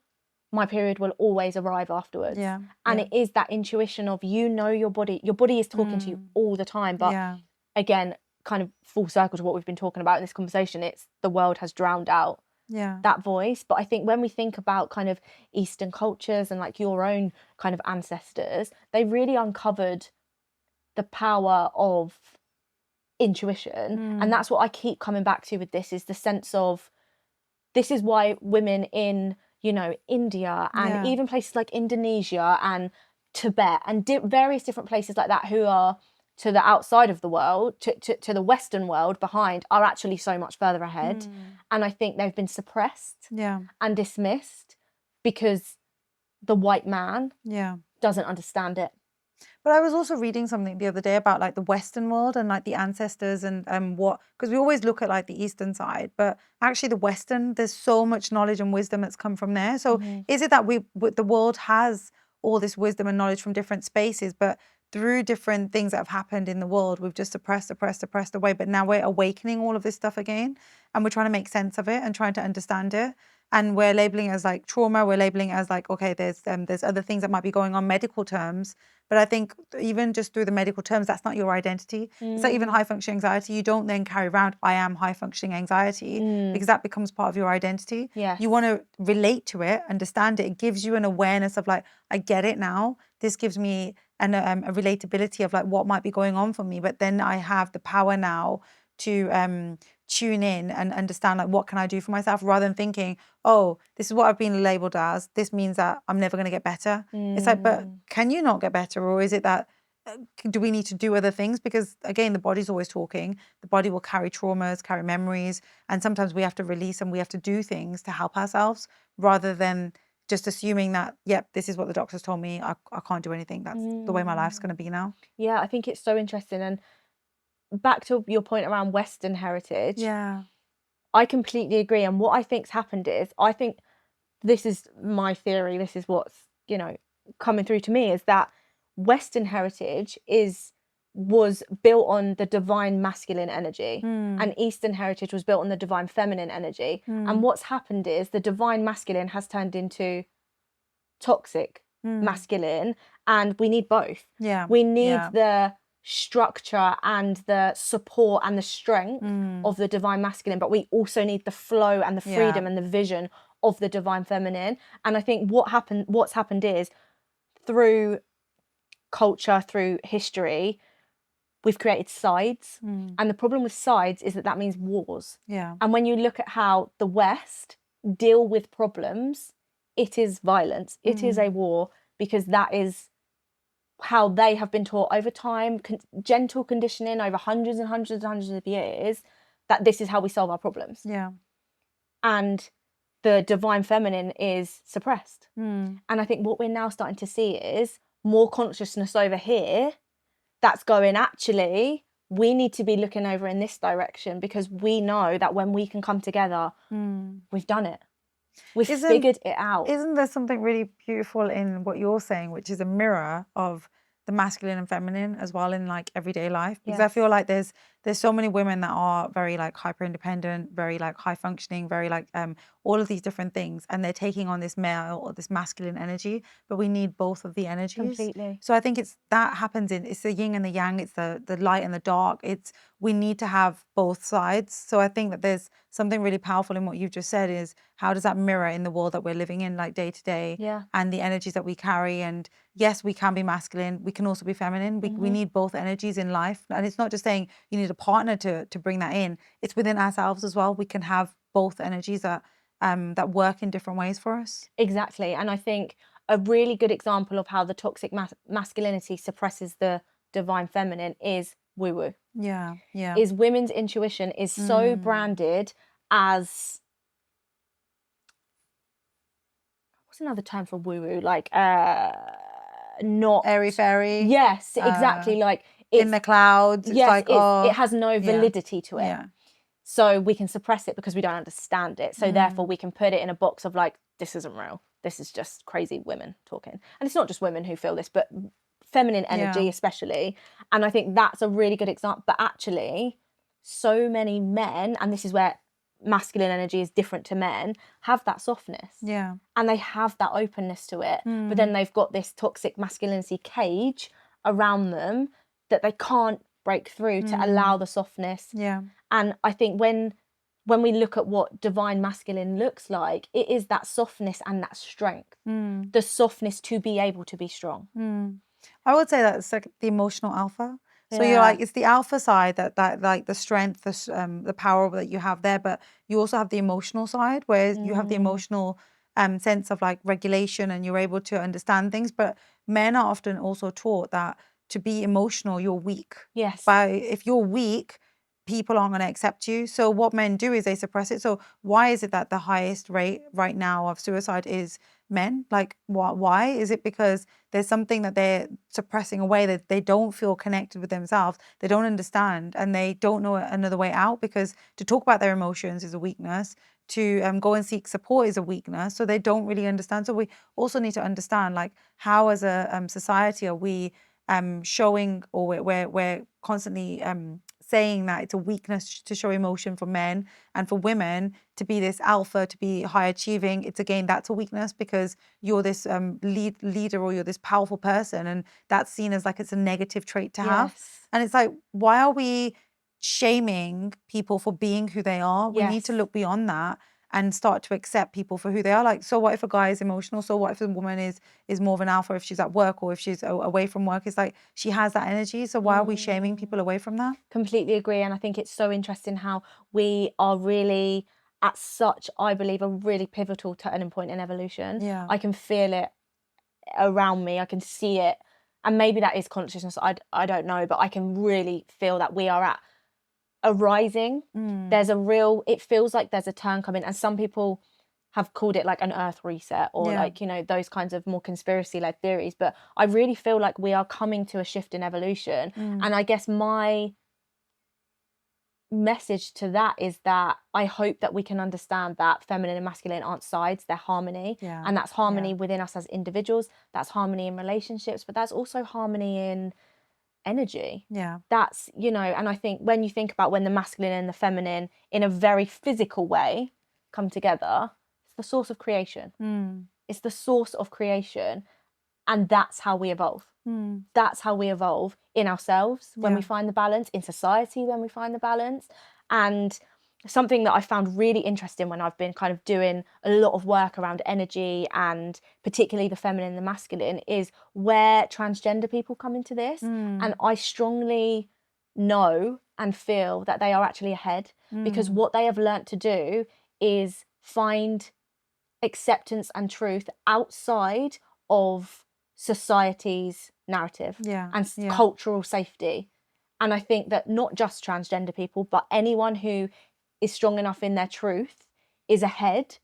my period will always arrive afterwards. And it is that intuition of, you know, your body is talking to you all the time. But again, kind of full circle to what we've been talking about in this conversation, it's the world has drowned out that voice. But I think when we think about kind of Eastern cultures and like your own kind of ancestors, they really uncovered the power of intuition. And that's what I keep coming back to with this, is the sense of, this is why women in, you know, India and even places like Indonesia and Tibet and various different places like that, who are to the outside of the world, to the Western world behind, are actually so much further ahead. And I think they've been suppressed and dismissed because the white man doesn't understand it. But I was also reading something the other day about like the Western world and like the ancestors and what, because we always look at like the Eastern side, but actually the Western, there's so much knowledge and wisdom that's come from there. So is it that the world has all this wisdom and knowledge from different spaces, but through different things that have happened in the world, we've just suppressed away, but now we're awakening all of this stuff again, and we're trying to make sense of it and trying to understand it. And we're labeling it as like trauma, we're labeling it as like, okay, there's other things that might be going on, medical terms. But I think even just through the medical terms, that's not your identity. It's like even high functioning anxiety, you don't then carry around, I am high functioning anxiety, because that becomes part of your identity. You want to relate to it, understand it. It gives you an awareness of like, I get it now. This gives me a relatability of like what might be going on for me. But then I have the power now to tune in and understand like, what can I do for myself, rather than thinking, oh, this is what I've been labeled as, this means that I'm never going to get better. It's like, but can you not get better? Or is it that do we need to do other things? Because again, the body's always talking. The body will carry traumas, carry memories, and sometimes we have to release and we have to do things to help ourselves, rather than just assuming that, yep, this is what the doctors told me, I can't do anything, that's the way my life's going to be now. Yeah, I think it's so interesting. And back to your point around Western heritage, I completely agree. And what I think's happened is, I think this is my theory, this is what's, you know, coming through to me, is that Western heritage was built on the divine masculine energy, and Eastern heritage was built on the divine feminine energy. And what's happened is the divine masculine has turned into toxic masculine, and we need both. We need the structure and the support and the strength of the divine masculine, but we also need the flow and the freedom and the vision of the divine feminine. And I think what's happened is, through culture, through history, we've created sides. And the problem with sides is that means wars. And when you look at how the West deal with problems, it is violence, it is a war, because that is how they have been taught over time, gentle conditioning over hundreds and hundreds and hundreds of years, that this is how we solve our problems. And the divine feminine is suppressed. And I think what we're now starting to see is more consciousness over here that's going, actually, we need to be looking over in this direction, because we know that when we can come together, we've done it. We've figured it out. Isn't there something really beautiful in what you're saying, which is a mirror of the masculine and feminine as well in like everyday life? Because I feel like there's so many women that are very like hyper independent, very like high functioning, very like all of these different things, and they're taking on this male or this masculine energy, but we need both of the energies. Completely. So I think it's the yin and the yang, it's the light and the dark. We need to have both sides. So I think that there's something really powerful in what you've just said, is how does that mirror in the world that we're living in, like day to day, and the energies that we carry. And yes, we can be masculine, we can also be feminine. We need both energies in life. And it's not just saying you need a partner to bring that in. It's within ourselves as well. We can have both energies that that work in different ways for us. Exactly. And I think a really good example of how the toxic masculinity suppresses the divine feminine is woo-woo. Yeah, yeah. Is women's intuition is so branded as, what's another term for woo-woo? Like, not... Airy-fairy. Yes, exactly. Like, in the clouds. It's yes, like, it has no validity to it. Yeah. So we can suppress it because we don't understand it. So therefore we can put it in a box of like, this isn't real. This is just crazy women talking. And it's not just women who feel this, but feminine energy especially. And I think that's a really good example. But actually, so many men, and this is where masculine energy is different to men, have that softness. Yeah. And they have that openness to it. But then they've got this toxic masculinity cage around them that they can't break through to allow the softness. Yeah. And I think when we look at what divine masculine looks like, it is that softness and that strength. The softness to be able to be strong. I would say that's like the emotional alpha. So you're like, it's the alpha side that like the strength, the power that you have there, but you also have the emotional side where you have the emotional sense of like regulation and you're able to understand things. But men are often also taught that to be emotional, you're weak. Yes. If you're weak, people aren't going to accept you. So what men do is they suppress it. So why is it that the highest rate right now of suicide is men? Like, why? Is it because there's something that they're suppressing away, that they don't feel connected with themselves, they don't understand, and they don't know another way out? Because to talk about their emotions is a weakness. To go and seek support is a weakness. So they don't really understand. So we also need to understand, like, how as a society are we showing, or we're constantly saying that it's a weakness to show emotion for men, and for women to be this alpha, to be high achieving, it's again, that's a weakness because you're this leader, or you're this powerful person, and that's seen as like it's a negative trait to have. And it's like, why are we shaming people for being who they are? We need to look beyond that and start to accept people for who they are. Like, so what if a guy is emotional? So what if a woman is more of an alpha if she's at work, or if she's away from work? It's like she has that energy. So why are we shaming people away from that? Completely agree. And I think it's so interesting how we are really at such, I believe, a really pivotal turning point in evolution. Yeah. I can feel it around me. I can see it. And maybe that is consciousness. I don't know, but I can really feel that we are at a rising. There's a real, it feels like there's a turn coming, and some people have called it like an earth reset, or like, you know, those kinds of more conspiracy led theories, but I really feel like we are coming to a shift in evolution. And I guess my message to that is that I hope that we can understand that feminine and masculine aren't sides, they're harmony. And that's harmony within us as individuals, that's harmony in relationships, but that's also harmony in energy. That's, you know, and I think when you think about when the masculine and the feminine in a very physical way come together, it's the source of creation. It's the source of creation, and that's how we evolve. That's how we evolve in ourselves when we find the balance, in society when we find the balance. And something that I found really interesting when I've been kind of doing a lot of work around energy, and particularly the feminine and the masculine, is where transgender people come into this. And I strongly know and feel that they are actually ahead, because what they have learnt to do is find acceptance and truth outside of society's narrative and cultural safety. And I think that not just transgender people, but anyone who is strong enough in their truth is ahead,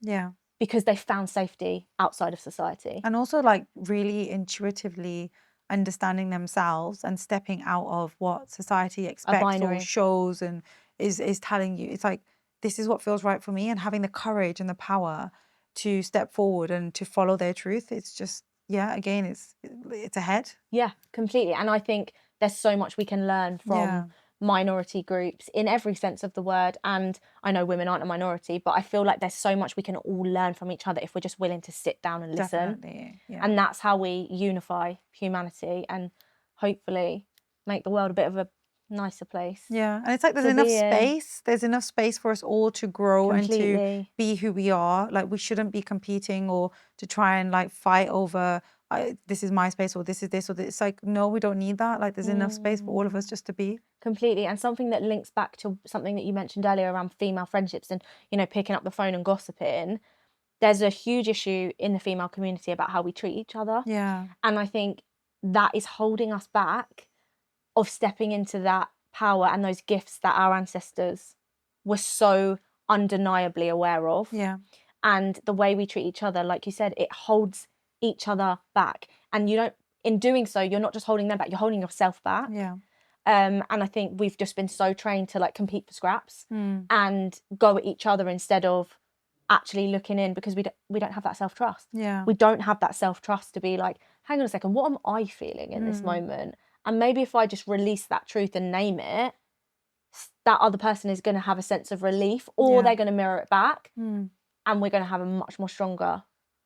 because they found safety outside of society. And also like really intuitively understanding themselves and stepping out of what society expects or shows and is telling you. It's like, this is what feels right for me, and having the courage and the power to step forward and to follow their truth. It's just, again, it's ahead. Yeah, completely. And I think there's so much we can learn from minority groups in every sense of the word. And I know women aren't a minority, but I feel like there's so much we can all learn from each other if we're just willing to sit down and listen. Definitely. And that's how we unify humanity and hopefully make the world a bit of a nicer place. And it's like there's enough space. There's enough space for us all to grow and to be who we are. Like, we shouldn't be competing or to try and like fight over this is my space, or this is this, or this. It's like, no, we don't need that. Like, there's enough space for all of us just to be. Completely. And something that links back to something that you mentioned earlier around female friendships and, you know, picking up the phone and gossiping. There's a huge issue in the female community about how we treat each other. Yeah. And I think that is holding us back of stepping into that power and those gifts that our ancestors were so undeniably aware of. Yeah. And the way we treat each other, like you said, it holds each other back. And you don't, in doing so, you're not just holding them back, you're holding yourself back. Yeah. And I think we've just been so trained to like compete for scraps Mm. and go at each other instead of actually looking in, because we don't have that self-trust. Yeah. We don't have that self-trust to be like, hang on a second, what am I feeling in this moment? And maybe if I just release that truth and name it, that other person is going to have a sense of relief, or Yeah. they're going to mirror it back, Mm. and we're going to have a much more stronger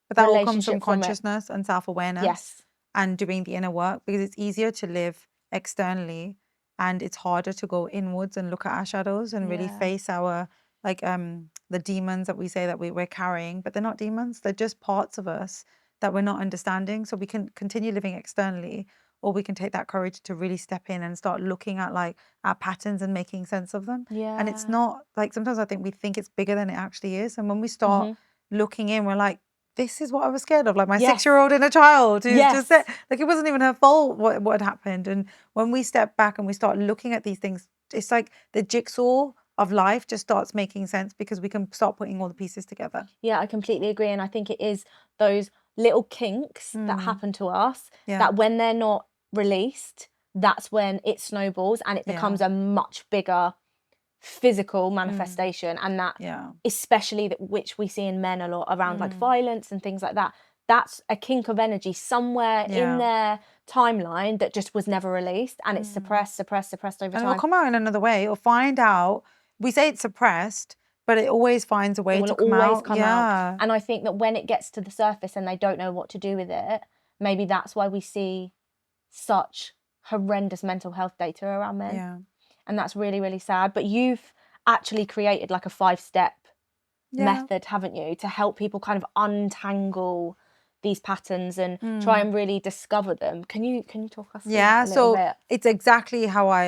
But that all comes relationship from from it. consciousness and self-awareness. Yes. And doing the inner work, because it's easier to live externally and it's harder to go inwards and look at our shadows and really Yeah. face our the demons that we say that we're carrying, but they're not demons, they're just parts of us that we're not understanding. So we can continue living externally, or we can take that courage to really step in and start looking at like our patterns and making sense of them. Yeah. And it's not like, sometimes I think we think it's bigger than it actually is, and when we start looking in, we're like, this is what I was scared of. Like my Yes. 6-year-old inner child who's Yes. just said, like, it wasn't even her fault what had happened. And when we step back and we start looking at these things, it's like the jigsaw of life just starts making sense, because we can start putting all the pieces together. Yeah, I completely agree. And I think it is those little kinks that happen to us Yeah. that when they're not released, that's when it snowballs and it becomes a much bigger physical manifestation. And that, Yeah. especially that which we see in men a lot around like violence and things like that, that's a kink of energy somewhere in their timeline that just was never released, and it's suppressed over And time. it'll come out in another way, or find out. We say it's suppressed, but it always finds a way to come always out. come out. And I think that when it gets to the surface and they don't know what to do with it, maybe that's why we see such horrendous mental health data around men. Yeah. And that's really, really sad. But you've actually created like a 5-step method, haven't you, to help people kind of untangle these patterns and try and really discover them. Can you talk us through that a little bit? It's exactly how I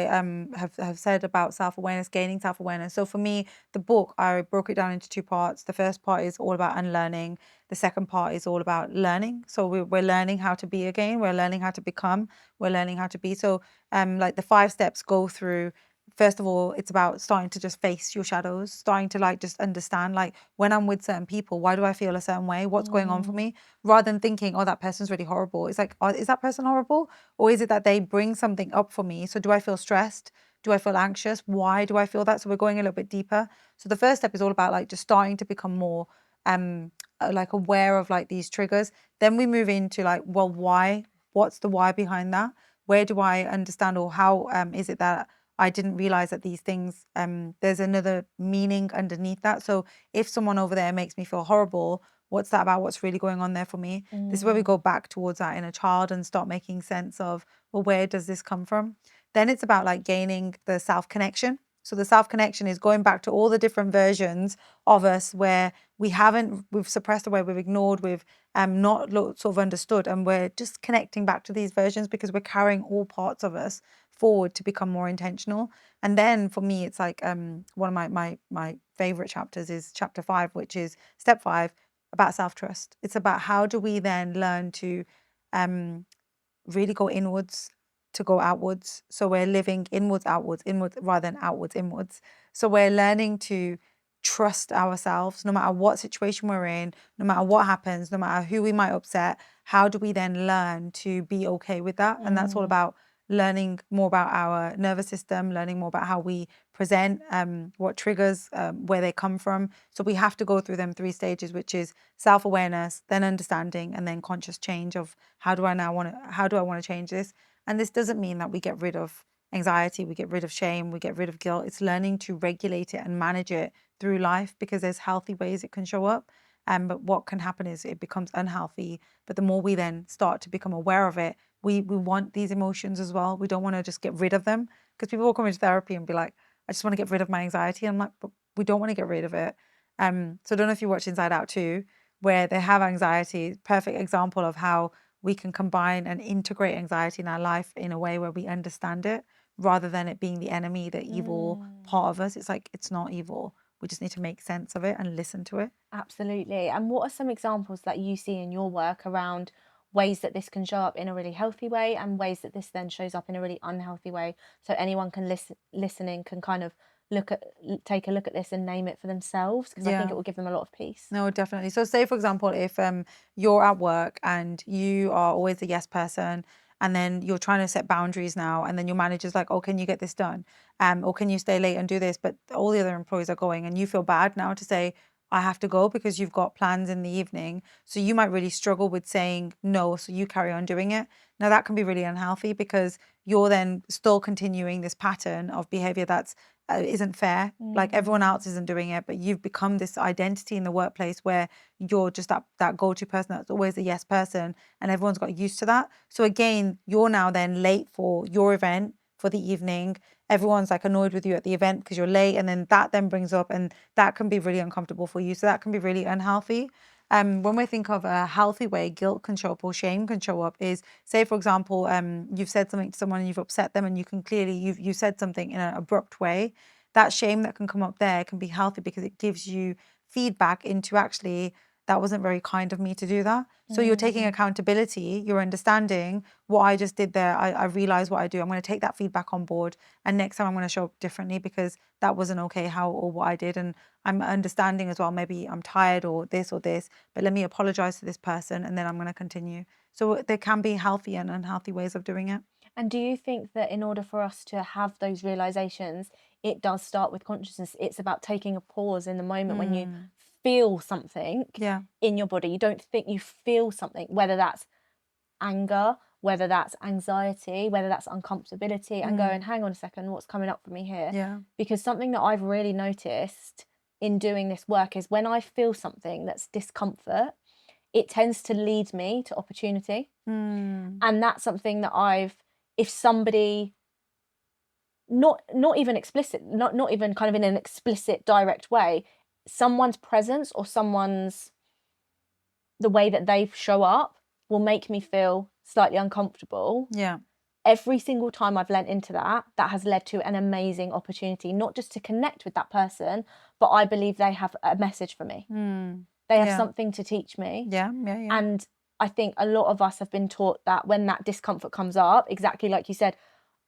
have said about self-awareness, gaining self-awareness. So for me, the book, I broke it down into 2 parts. The first part is all about unlearning. The second part is all about learning. So we're learning how to be again. We're learning how to become. We're learning how to be. So like the 5 steps go through. First of all, it's about starting to just face your shadows, starting to like just understand, like, when I'm with certain people, why do I feel a certain way? What's going on for me? Rather than thinking, oh, that person's really horrible. It's like, oh, is that person horrible? Or is it that they bring something up for me? So do I feel stressed? Do I feel anxious? Why do I feel that? So we're going a little bit deeper. So the first step is all about like just starting to become more like aware of like these triggers. Then we move into like, well, why? What's the why behind that? Where do I understand, or how is it that I didn't realize that these things, there's another meaning underneath that. So if someone over there makes me feel horrible, what's that about? What's really going on there for me? This is where we go back towards that inner child and start making sense of, well, where does this come from? Then it's about like gaining the self-connection. So the self-connection is going back to all the different versions of us where we've suppressed away, we've ignored, we've not sort of understood, and we're just connecting back to these versions because we're carrying all parts of us forward to become more intentional. And then for me, it's like one of my favorite chapters is chapter 5, which is step 5, about self-trust. It's about how do we then learn to really go inwards to go outwards. So we're living inwards rather than outwards inwards. So we're learning to trust ourselves no matter what situation we're in, no matter what happens, no matter who we might upset. How do we then learn to be okay with that? And that's all about learning more about our nervous system, learning more about how we present, what triggers, where they come from. So we have to go through them 3 stages, which is self-awareness, then understanding, and then conscious change of how do I want to change this? And this doesn't mean that we get rid of anxiety, we get rid of shame, we get rid of guilt. It's learning to regulate it and manage it through life, because there's healthy ways it can show up. But what can happen is it becomes unhealthy. But the more we then start to become aware of it, we want these emotions as well. We don't want to just get rid of them, because people will come into therapy and be like, I just want to get rid of my anxiety. I'm like, but we don't want to get rid of it. So I don't know if you watch Inside Out 2, where they have anxiety. Perfect example of how we can combine and integrate anxiety in our life in a way where we understand it rather than it being the enemy, the evil part of us. It's like, it's not evil. We just need to make sense of it and listen to it. Absolutely. And what are some examples that you see in your work around ways that this can show up in a really healthy way and ways that this then shows up in a really unhealthy way, so anyone can listening can kind of take a look at this and name it for themselves, because I think it will give them a lot of peace. No, definitely. So say, for example, if you're at work and you are always a yes person, and then you're trying to set boundaries now, and then your manager's like, oh, can you get this done? Or can you stay late and do this? But all the other employees are going, and you feel bad now to say, I have to go because you've got plans in the evening. So you might really struggle with saying no, so you carry on doing it. Now that can be really unhealthy, because you're then still continuing this pattern of behavior that's isn't fair. Like everyone else isn't doing it, but you've become this identity in the workplace where you're just that go-to person that's always a yes person, and everyone's got used to that. So again, you're now then late for your event for the evening. Everyone's like annoyed with you at the event because you're late, and then that then brings up, and that can be really uncomfortable for you. So that can be really unhealthy. When we think of a healthy way guilt can show up or shame can show up is, say, for example, you've said something to someone and you've upset them, and you can clearly, you said something in an abrupt way. That shame that can come up there can be healthy because it gives you feedback into, actually, that wasn't very kind of me to do that. So you're taking accountability, you're understanding what I just did there. I realize what I do. I'm going to take that feedback on board. And next time I'm going to show up differently because that wasn't okay how or what I did. And I'm understanding as well, maybe I'm tired or this, but let me apologize to this person, and then I'm going to continue. So there can be healthy and unhealthy ways of doing it. And do you think that in order for us to have those realizations, it does start with consciousness? It's about taking a pause in the moment when you feel something in your body. You don't think, you feel something, whether that's anger, whether that's anxiety, whether that's uncomfortability, and going, hang on a second, what's coming up for me here? Yeah. Because something that I've really noticed in doing this work is when I feel something that's discomfort, it tends to lead me to opportunity. And that's something that if somebody, not even explicit, not even kind of in an explicit direct way, someone's presence or the way that they show up will make me feel slightly uncomfortable. Yeah. Every single time I've lent into that has led to an amazing opportunity, not just to connect with that person, but I believe they have a message for me. They have something to teach me. Yeah. And I think a lot of us have been taught that when that discomfort comes up, exactly like you said,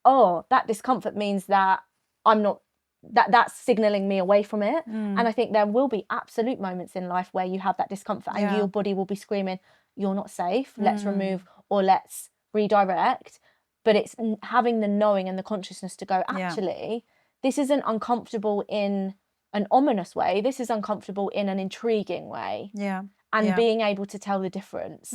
oh, that discomfort means that I'm not, that's signaling me away from it. And I think there will be absolute moments in life where you have that discomfort and your body will be screaming, you're not safe, let's remove or let's redirect. But it's having the knowing and the consciousness to go, actually, this isn't uncomfortable in an ominous way. This is uncomfortable in an intriguing way. Yeah. And being able to tell the difference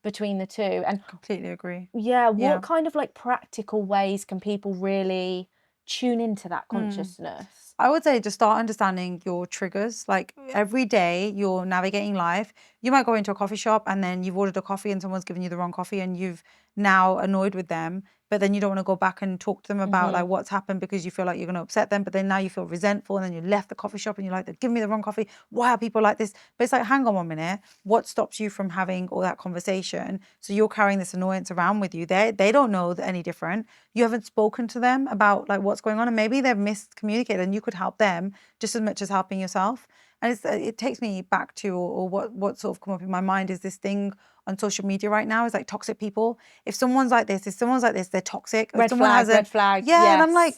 between the two. And completely agree. What kind of like practical ways can people really tune into that consciousness? I would say just start understanding your triggers. Like every day you're navigating life, you might go into a coffee shop and then you've ordered a coffee and someone's given you the wrong coffee and you've now annoyed with them, but then you don't want to go back and talk to them about like what's happened because you feel like you're going to upset them, but then now you feel resentful and then you left the coffee shop and you're like, they're giving me the wrong coffee. Why are people like this? But it's like, hang on 1 minute. What stops you from having all that conversation? So you're carrying this annoyance around with you. They don't know any different. You haven't spoken to them about like what's going on, and maybe they've miscommunicated and you could help them just as much as helping yourself. And it takes me back to, or what sort of come up in my mind is this thing on social media right now is like toxic people. If someone's like this, they're toxic. Red flag. Yeah, yes. and I'm like,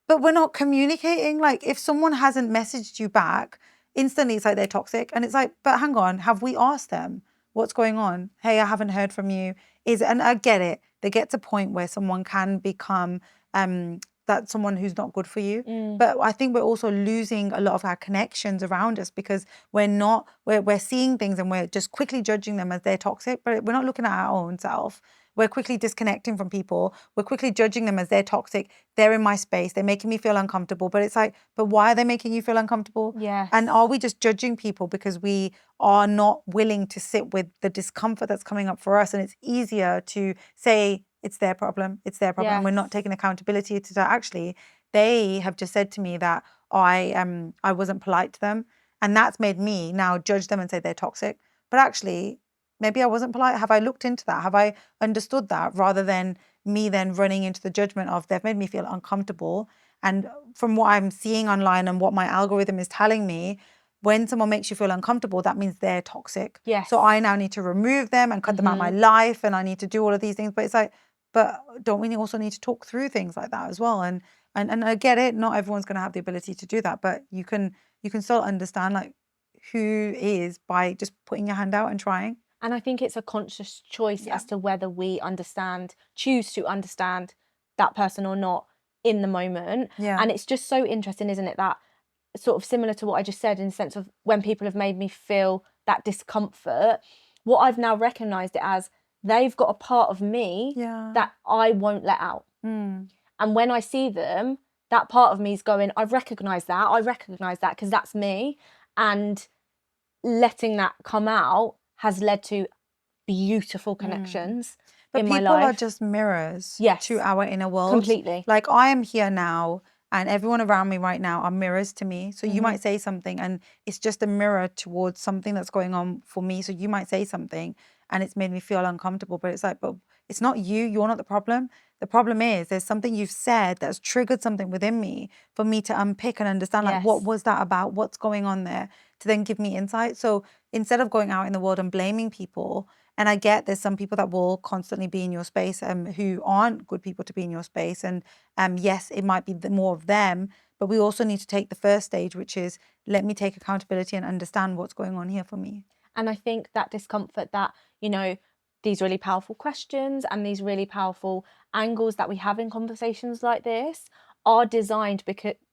but we're not communicating. Like if someone hasn't messaged you back, instantly it's like they're toxic. And it's like, but hang on, have we asked them what's going on? Hey, I haven't heard from you. And I get it. There gets a point where someone can become that's someone who's not good for you. But I think we're also losing a lot of our connections around us because we're seeing things and we're just quickly judging them as they're toxic, but we're not looking at our own self. We're quickly disconnecting from people. We're quickly judging them as they're toxic. They're in my space. They're making me feel uncomfortable. But it's like, but why are they making you feel uncomfortable? Yes. And are we just judging people because we are not willing to sit with the discomfort that's coming up for us? And it's easier to say, it's their problem. It's their problem. Yes. And we're not taking accountability to that. Actually, they have just said to me that I wasn't polite to them. And that's made me now judge them and say they're toxic. But actually, maybe I wasn't polite. Have I looked into that? Have I understood that rather than me then running into the judgment of they've made me feel uncomfortable. And from what I'm seeing online and what my algorithm is telling me, when someone makes you feel uncomfortable, that means they're toxic. Yes. So I now need to remove them and cut them out of my life, and I need to do all of these things. But it's like, but don't we also need to talk through things like that as well? And I get it, not everyone's going to have the ability to do that, but you can still understand like who is by just putting your hand out and trying. And I think it's a conscious choice as to whether we choose to understand that person or not in the moment. Yeah. And it's just so interesting, isn't it, that sort of similar to what I just said in the sense of when people have made me feel that discomfort, what I've now recognised it as, they've got a part of me that I won't let out. And when I see them, that part of me is going, I recognise that because that's me. And letting that come out has led to beautiful connections in my life. But people are just mirrors to our inner world. Completely. Like I am here now and everyone around me right now are mirrors to me. So you might say something and it's just a mirror towards something that's going on for me. So you might say something and it's made me feel uncomfortable, but it's like, but it's not you. You're not the problem. The problem is there's something you've said that's triggered something within me for me to unpick and understand, like, what was that about? What's going on there? To then give me insight. So instead of going out in the world and blaming people, and I get there's some people that will constantly be in your space who aren't good people to be in your space. And yes, it might be more of them, but we also need to take the first stage, which is let me take accountability and understand what's going on here for me. And I think that discomfort that, you know, these really powerful questions and these really powerful angles that we have in conversations like this are designed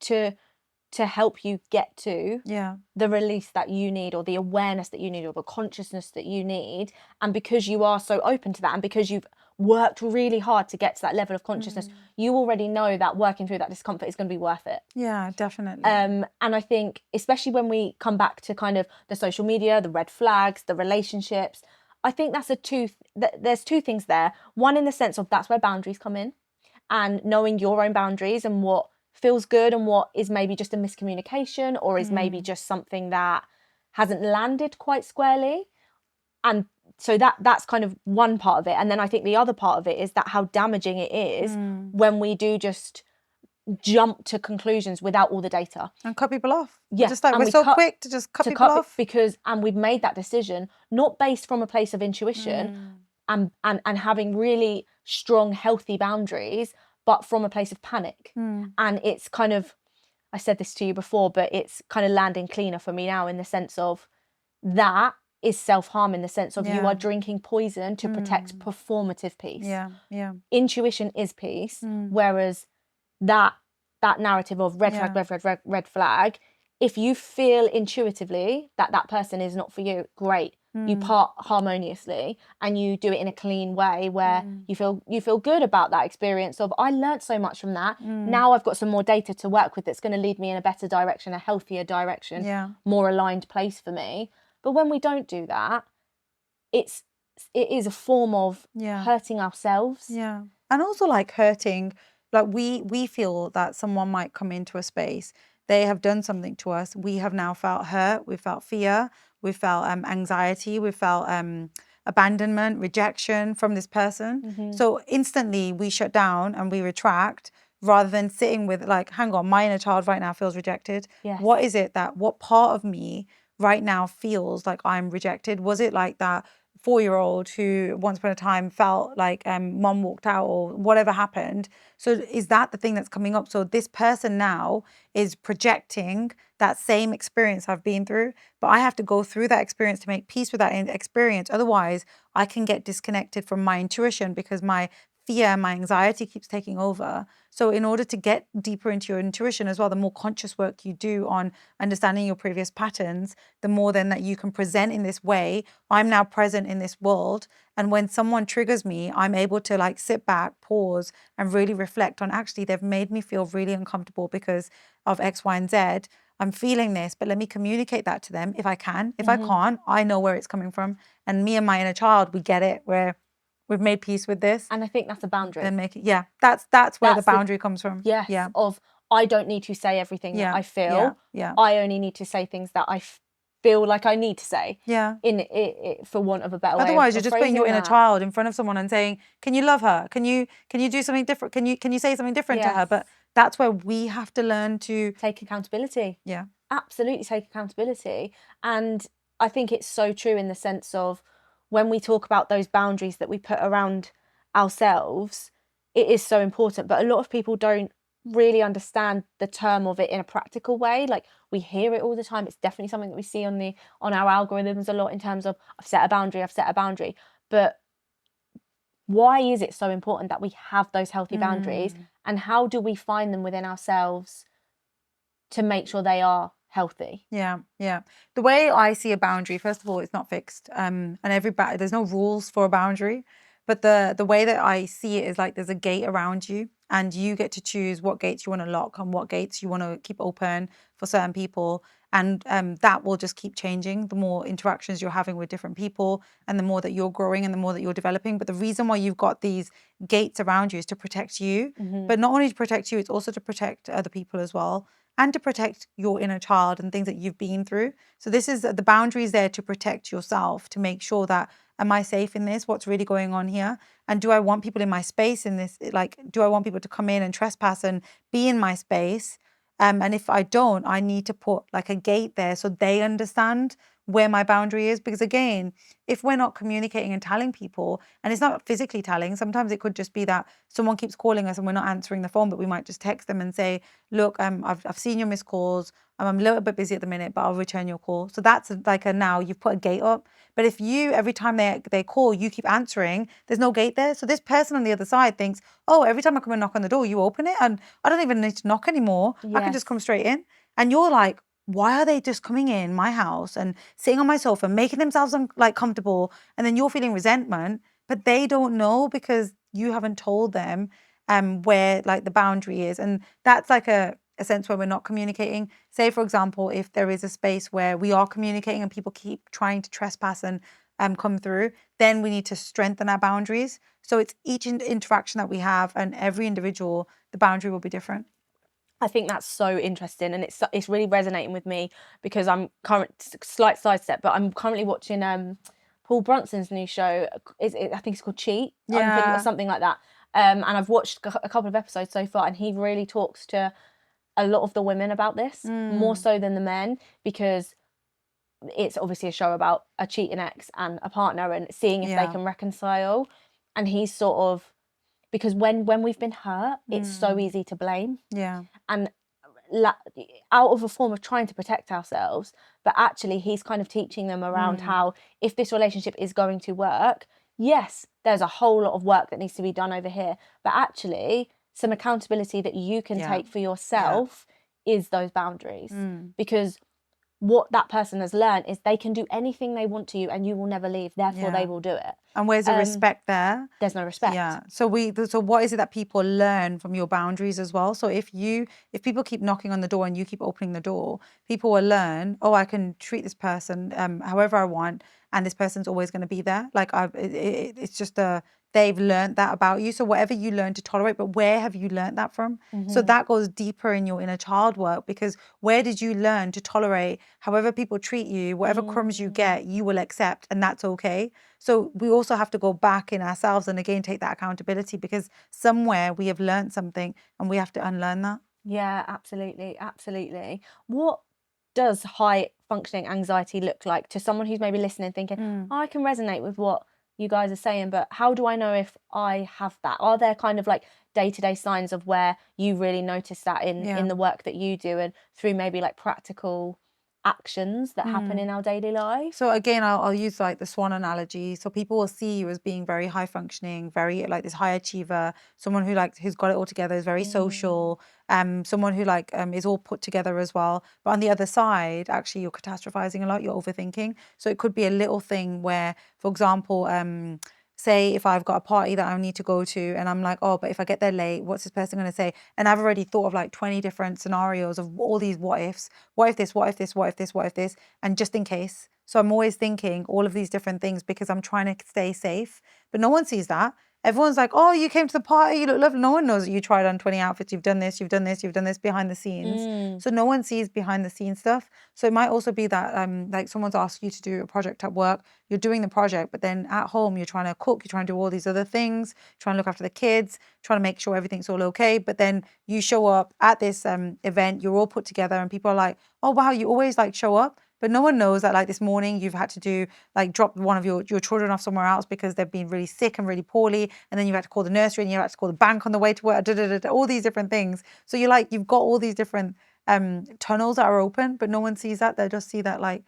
to help you get to the release that you need, or the awareness that you need, or the consciousness that you need. And because you are so open to that, and because you've worked really hard to get to that level of consciousness, you already know that working through that discomfort is going to be worth it. Yeah, definitely. And I think especially when we come back to kind of the social media, the red flags, the relationships, I think there's two things there. One, in the sense of that's where boundaries come in, and knowing your own boundaries and what feels good and what is maybe just a miscommunication, or is maybe just something that hasn't landed quite squarely. And so that's kind of one part of it. And then I think the other part of it is that how damaging it is when we do just jump to conclusions without all the data and cut people off. Yeah, just like we're so quick to just cut people off and we've made that decision not based from a place of intuition and having really strong, healthy boundaries, but from a place of panic. And it's kind of, I said this to you before, but it's kind of landing cleaner for me now, in the sense of that is self-harm, in the sense of you are drinking poison to protect performative peace. Intuition is peace, whereas that narrative of red flag, red flag, if you feel intuitively that person is not for you, great. You part harmoniously and you do it in a clean way where you feel good about that experience of, I learned so much from that. Now I've got some more data to work with that's going to lead me in a better direction, a healthier direction, more aligned place for me. But when we don't do that, it is a form of hurting ourselves. Yeah. And also like hurting, like we feel that someone might come into a space, they have done something to us. We have now felt hurt. We felt fear. We felt anxiety. We felt abandonment, rejection from this person. So instantly we shut down and we retract, rather than sitting with like, hang on, my inner child right now feels rejected. What is it what part of me right now feels like I'm rejected? Was it like that 4-year-old who once upon a time felt like mom walked out, or whatever happened? So is that the thing that's coming up? So this person now is projecting that same experience I've been through, but I have to go through that experience to make peace with that experience. Otherwise, I can get disconnected from my intuition because my fear, my anxiety keeps taking over. So in order to get deeper into your intuition as well, the more conscious work you do on understanding your previous patterns, the more then that you can present in this way. I'm now present in this world. And when someone triggers me, I'm able to like sit back, pause, and really reflect on, actually, they've made me feel really uncomfortable because of X, Y, and Z. I'm feeling this, but let me communicate that to them if I can. If I can't, I know where it's coming from. And me and my inner child, we get it, where we've made peace with this. And I think that's a boundary. And make it, that's where the boundary comes from. Of I don't need to say everything that I feel. I only need to say things that feel like I need to say. Yeah. For want of a better way. Otherwise, of you're just putting your phrasing inner that. child in front of someone and saying, "Can you love her? Can you do something different? Can you say something different to her?" Yes. But that's where we have to learn to Take accountability. Yeah. Absolutely take accountability. And I think it's so true in the sense of when we talk about those boundaries that we put around ourselves, it is so important. But a lot of people don't really understand the term of it in a practical way. Like, we hear it all the time. It's definitely something that we see on our algorithms a lot, in terms of I've set a boundary. But why is it so important that we have those healthy boundaries, and how do we find them within ourselves to make sure they are healthy? Yeah. The way I see a boundary, first of all, it's not fixed. And there's no rules for a boundary. But the way that I see it is like there's a gate around you, and you get to choose what gates you want to lock and what gates you want to keep open for certain people. And that will just keep changing the more interactions you're having with different people, and the more that you're growing and the more that you're developing. But the reason why you've got these gates around you is to protect you. But not only to protect you, it's also to protect other people as well, and to protect your inner child and things that you've been through. So this is the boundaries there to protect yourself, to make sure that, am I safe in this? What's really going on here? And do I want people in my space in this? Like, do I want people to come in and trespass and be in my space? And if I don't, I need to put like a gate there so they understand where my boundary is. Because again, if we're not communicating and telling people, and it's not physically telling, sometimes it could just be that someone keeps calling us and we're not answering the phone, but we might just text them and say, look, I've seen your missed calls. I'm a little bit busy at the minute, but I'll return your call. So that's like now you've put a gate up. But if you, every time they call, you keep answering, there's no gate there. So this person on the other side thinks, oh, every time I come and knock on the door, you open it, and I don't even need to knock anymore. I can just come straight in. And you're like, why are they just coming in my house and sitting on my sofa, making themselves like comfortable? And then you're feeling resentment, but they don't know because you haven't told them where like the boundary is. And that's like a sense where we're not communicating. Say, for example, if there is a space where we are communicating and people keep trying to trespass and come through, then we need to strengthen our boundaries. So it's each interaction that we have, and every individual, the boundary will be different. I think that's so interesting, and it's really resonating with me because slight sidestep, but I'm currently watching Paul Bronson's new show. I think it's called Cheat, Yeah. or something like that. And I've watched a couple of episodes so far, and he really talks to a lot of the women about this, more so than the men, because it's obviously a show about a cheating ex and a partner and seeing if they can reconcile. And he's sort of, because when we've been hurt, it's so easy to blame. Yeah. And out of a form of trying to protect ourselves, but actually he's kind of teaching them around how, if this relationship is going to work, yes, there's a whole lot of work that needs to be done over here, but actually some accountability that you can take for yourself is those boundaries. Because what that person has learned is they can do anything they want to you and you will never leave, therefore they will do it. And where's the respect there? There's no respect. Yeah. So what is it that people learn from your boundaries as well? So if people keep knocking on the door and you keep opening the door, people will learn, oh, I can treat this person however I want, and this person's always going to be there. Like it's just they've learned that about you. So whatever you learn to tolerate, but where have you learned that from? So that goes deeper in your inner child work, because where did you learn to tolerate however people treat you, whatever crumbs you get, you will accept, and that's okay. So we also have to go back in ourselves and again take that accountability, because somewhere we have learned something and we have to unlearn that. Yeah, absolutely. Absolutely. What does high functioning anxiety look like to someone who's maybe listening thinking, oh, I can resonate with what you guys are saying, but how do I know if I have that? Are there kind of like day-to-day signs of where you really notice that in the work that you do, and through maybe like practical actions that happen in our daily life? So again, I'll use like the swan analogy. So people will see you as being very high functioning, very like this high achiever, someone who's got it all together, is very social, someone who is all put together as well. But on the other side, actually you're catastrophizing a lot, you're overthinking. So it could be a little thing where, for example, say if I've got a party that I need to go to and I'm like, oh, but if I get there late, what's this person going to say? And I've already thought of like 20 different scenarios of all these what ifs. What if this, what if this, what if this, what if this? And just in case. So I'm always thinking all of these different things because I'm trying to stay safe. But no one sees that. Everyone's like, oh, you came to the party, you look lovely. No one knows that you tried on 20 outfits, you've done this, you've done this, you've done this behind the scenes. So no one sees behind the scenes stuff. So it might also be that like someone's asked you to do a project at work, you're doing the project, but then at home you're trying to cook, you're trying to do all these other things, trying to look after the kids, trying to make sure everything's all okay. But then you show up at this event, you're all put together and people are like, oh wow, you always like show up. But no one knows that like this morning you've had to do like drop one of your children off somewhere else because they've been really sick and really poorly. And then you had to call the nursery and you had to call the bank on the way to work, all these different things. So you're like, you've got all these different tunnels that are open, but no one sees that. They just see that like,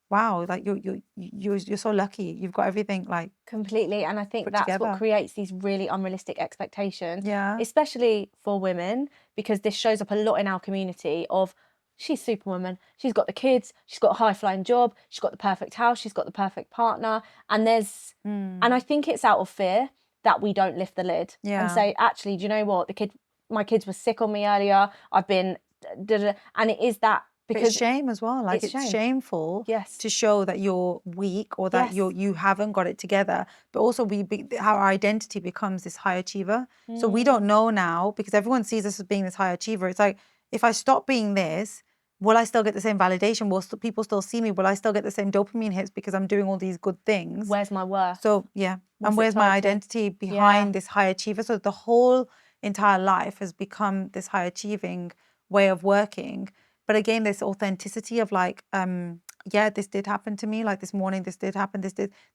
wow, like you're so lucky. You've got everything like completely. And I think put that's together. what creates these really unrealistic expectations, Yeah. especially for women, because this shows up a lot in our community of she's superwoman, she's got the kids, she's got a high flying job, she's got the perfect house, she's got the perfect partner. And there's and I think it's out of fear that we don't lift the lid and say, actually, do you know what? My kids were sick on me earlier. I've been and it is that because it's shame as well. Like it's shameful to show that you're weak or that you haven't got it together. But also our identity becomes this high achiever. So we don't know now because everyone sees us as being this high achiever. It's like, if I stop being this, will I still get the same validation? Will people still see me? Will I still get the same dopamine hits because I'm doing all these good things? Where's my worth? So and where's my identity behind this high achiever? So the whole entire life has become this high achieving way of working. But again, this authenticity of like, this did happen to me. Like this morning, this did happen.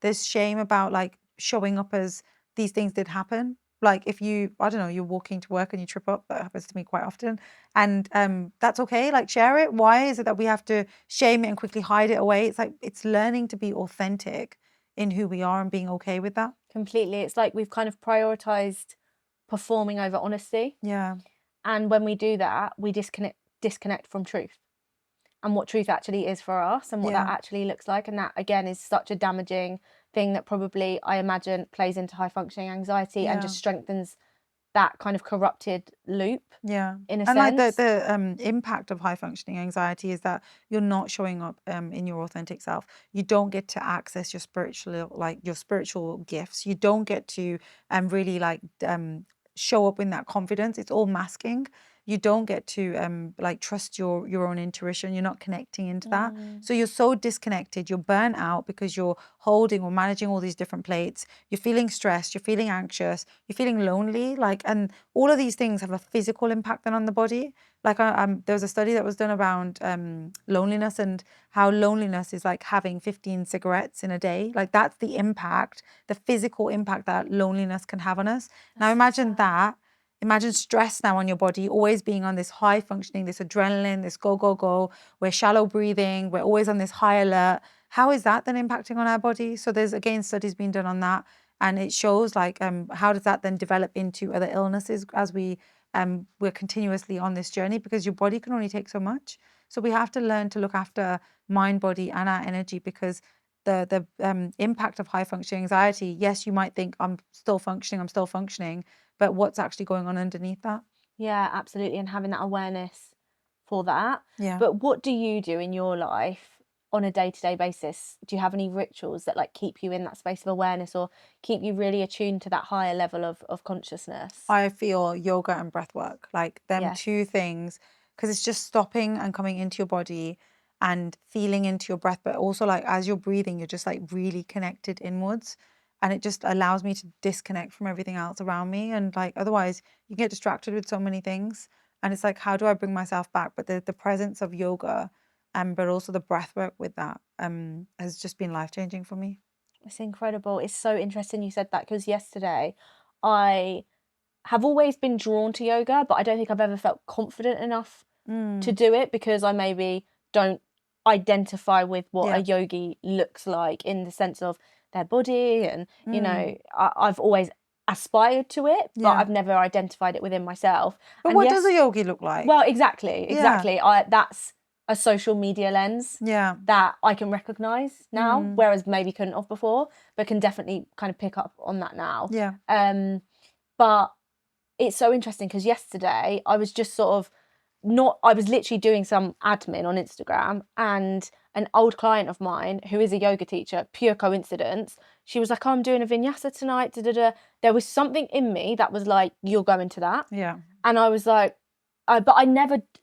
There's shame about like showing up as these things did happen. Like if I don't know, you're walking to work and you trip up, that happens to me quite often. And that's okay, like share it. Why is it that we have to shame it and quickly hide it away? It's like, it's learning to be authentic in who we are and being okay with that. Completely. It's like we've kind of prioritized performing over honesty. Yeah. And when we do that, we disconnect from truth and what truth actually is for us and what that actually looks like. And that, again, is such a damaging thing that probably, I imagine, plays into high functioning anxiety and just strengthens that kind of corrupted loop. Yeah. In a sense. And like the impact of high functioning anxiety is that you're not showing up in your authentic self. You don't get to access your spiritual gifts. You don't get to really show up in that confidence. It's all masking. You don't get to trust your own intuition. You're not connecting into that. So you're so disconnected. You're burnt out because you're holding or managing all these different plates. You're feeling stressed. You're feeling anxious. You're feeling lonely. And all of these things have a physical impact then on the body. There was a study that was done around loneliness and how loneliness is like having 15 cigarettes in a day. Like that's the impact, the physical impact that loneliness can have on us. Now imagine that. Imagine stress now on your body, always being on this high functioning, this adrenaline, this go, go, go. We're shallow breathing. We're always on this high alert. How is that then impacting on our body? So there's, again, studies being done on that. And it shows how does that then develop into other illnesses as we're continuously on this journey, because your body can only take so much. So we have to learn to look after mind, body, and our energy, because the impact of high functioning anxiety, yes, you might think I'm still functioning, but what's actually going on underneath that? Yeah, absolutely. And having that awareness for that. Yeah. But what do you do in your life on a day-to-day basis? Do you have any rituals that like keep you in that space of awareness or keep you really attuned to that higher level of consciousness? I feel yoga and breath work, like them two things, because it's just stopping and coming into your body and feeling into your breath, but also like as you're breathing, you're just like really connected inwards. And it just allows me to disconnect from everything else around me. And like otherwise you get distracted with so many things. And it's like, how do I bring myself back? But the presence of yoga, but also the breath work with that has just been life-changing for me. It's incredible. It's so interesting you said that, because yesterday I have always been drawn to yoga, but I don't think I've ever felt confident enough to do it, because I maybe don't identify with what a yogi looks like in the sense of their body. And, you know, I've always aspired to it, but I've never identified it within myself. But and what does a yogi look like? Well, exactly. That's a social media lens that I can recognize now, whereas maybe couldn't have before, but can definitely kind of pick up on that now. Yeah. But it's so interesting because yesterday I was just sort of I was literally doing some admin on Instagram, and an old client of mine who is a yoga teacher, pure coincidence, she was like, oh, I'm doing a vinyasa tonight, da, da, da. There was something in me that was like, you're going to that. Yeah. And I was like, but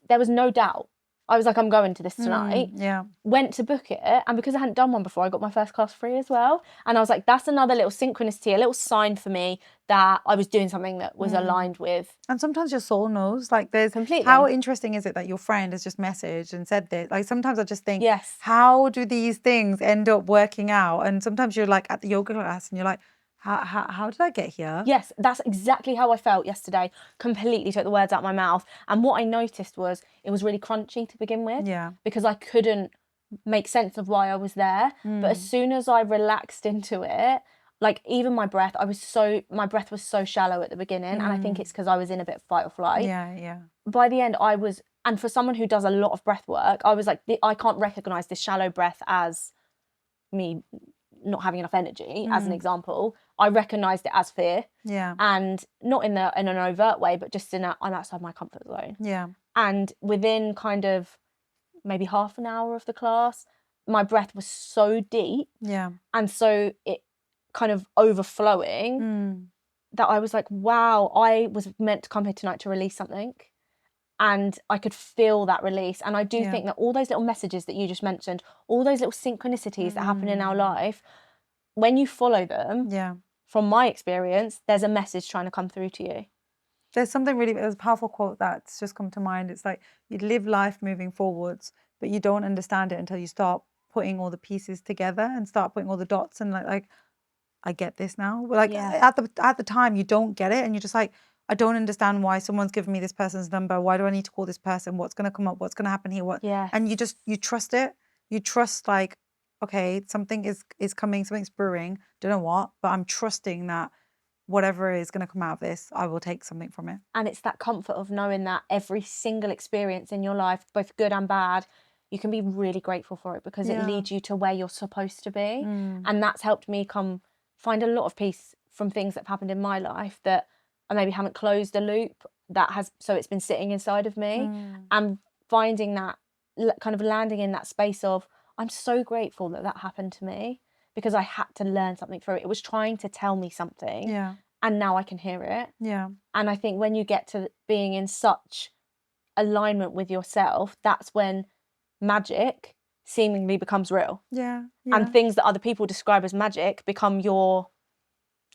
there was no doubt. I was like, I'm going to this tonight. Yeah. Went to book it, and because I hadn't done one before, I got my first class free as well. And I was like, that's another little synchronicity, a little sign for me that I was doing something that was aligned with. And sometimes your soul knows. Like, there's Completely. How interesting is it that your friend has just messaged and said this? Like, sometimes I just think, Yes. how do these things end up working out? And sometimes you're like at the yoga class and you're like, how did I get here? Yes, that's exactly how I felt yesterday. Completely took the words out of my mouth. And what I noticed was it was really crunchy to begin with. Yeah. Because I couldn't make sense of why I was there. But as soon as I relaxed into it, like even my breath was so shallow at the beginning. And I think it's because I was in a bit of fight or flight. Yeah. By the end, and for someone who does a lot of breath work, I was like, I can't recognize this shallow breath as me not having enough energy, as an example. I recognized it as fear. Yeah. And not in an overt way, but just I'm outside my comfort zone. Yeah. And within kind of maybe half an hour of the class, my breath was so deep. Yeah. And so it kind of overflowing that I was like, wow, I was meant to come here tonight to release something. And I could feel that release. And I do think that all those little messages that you just mentioned, all those little synchronicities that happen in our life, when you follow them, from my experience, there's a message trying to come through to you. There's a powerful quote that's just come to mind. It's like, you live life moving forwards, but you don't understand it until you start putting all the pieces together and start putting all the dots and like I get this now. Like at the time you don't get it and you're just like, I don't understand why someone's given me this person's number. Why do I need to call this person? What's going to come up? What's going to happen here? And you trust it. You trust, like, okay, something is coming, something's brewing. Don't know what, but I'm trusting that whatever is going to come out of this, I will take something from it. And it's that comfort of knowing that every single experience in your life, both good and bad, you can be really grateful for it because it leads you to where you're supposed to be. And that's helped me find a lot of peace from things that have happened in my life that I maybe haven't closed a loop so it's been sitting inside of me. And finding that, kind of landing in that space of, I'm so grateful that happened to me because I had to learn something through it. It was trying to tell me something. Yeah. And now I can hear it. Yeah. And I think when you get to being in such alignment with yourself, that's when magic seemingly becomes real. Yeah. And things that other people describe as magic become your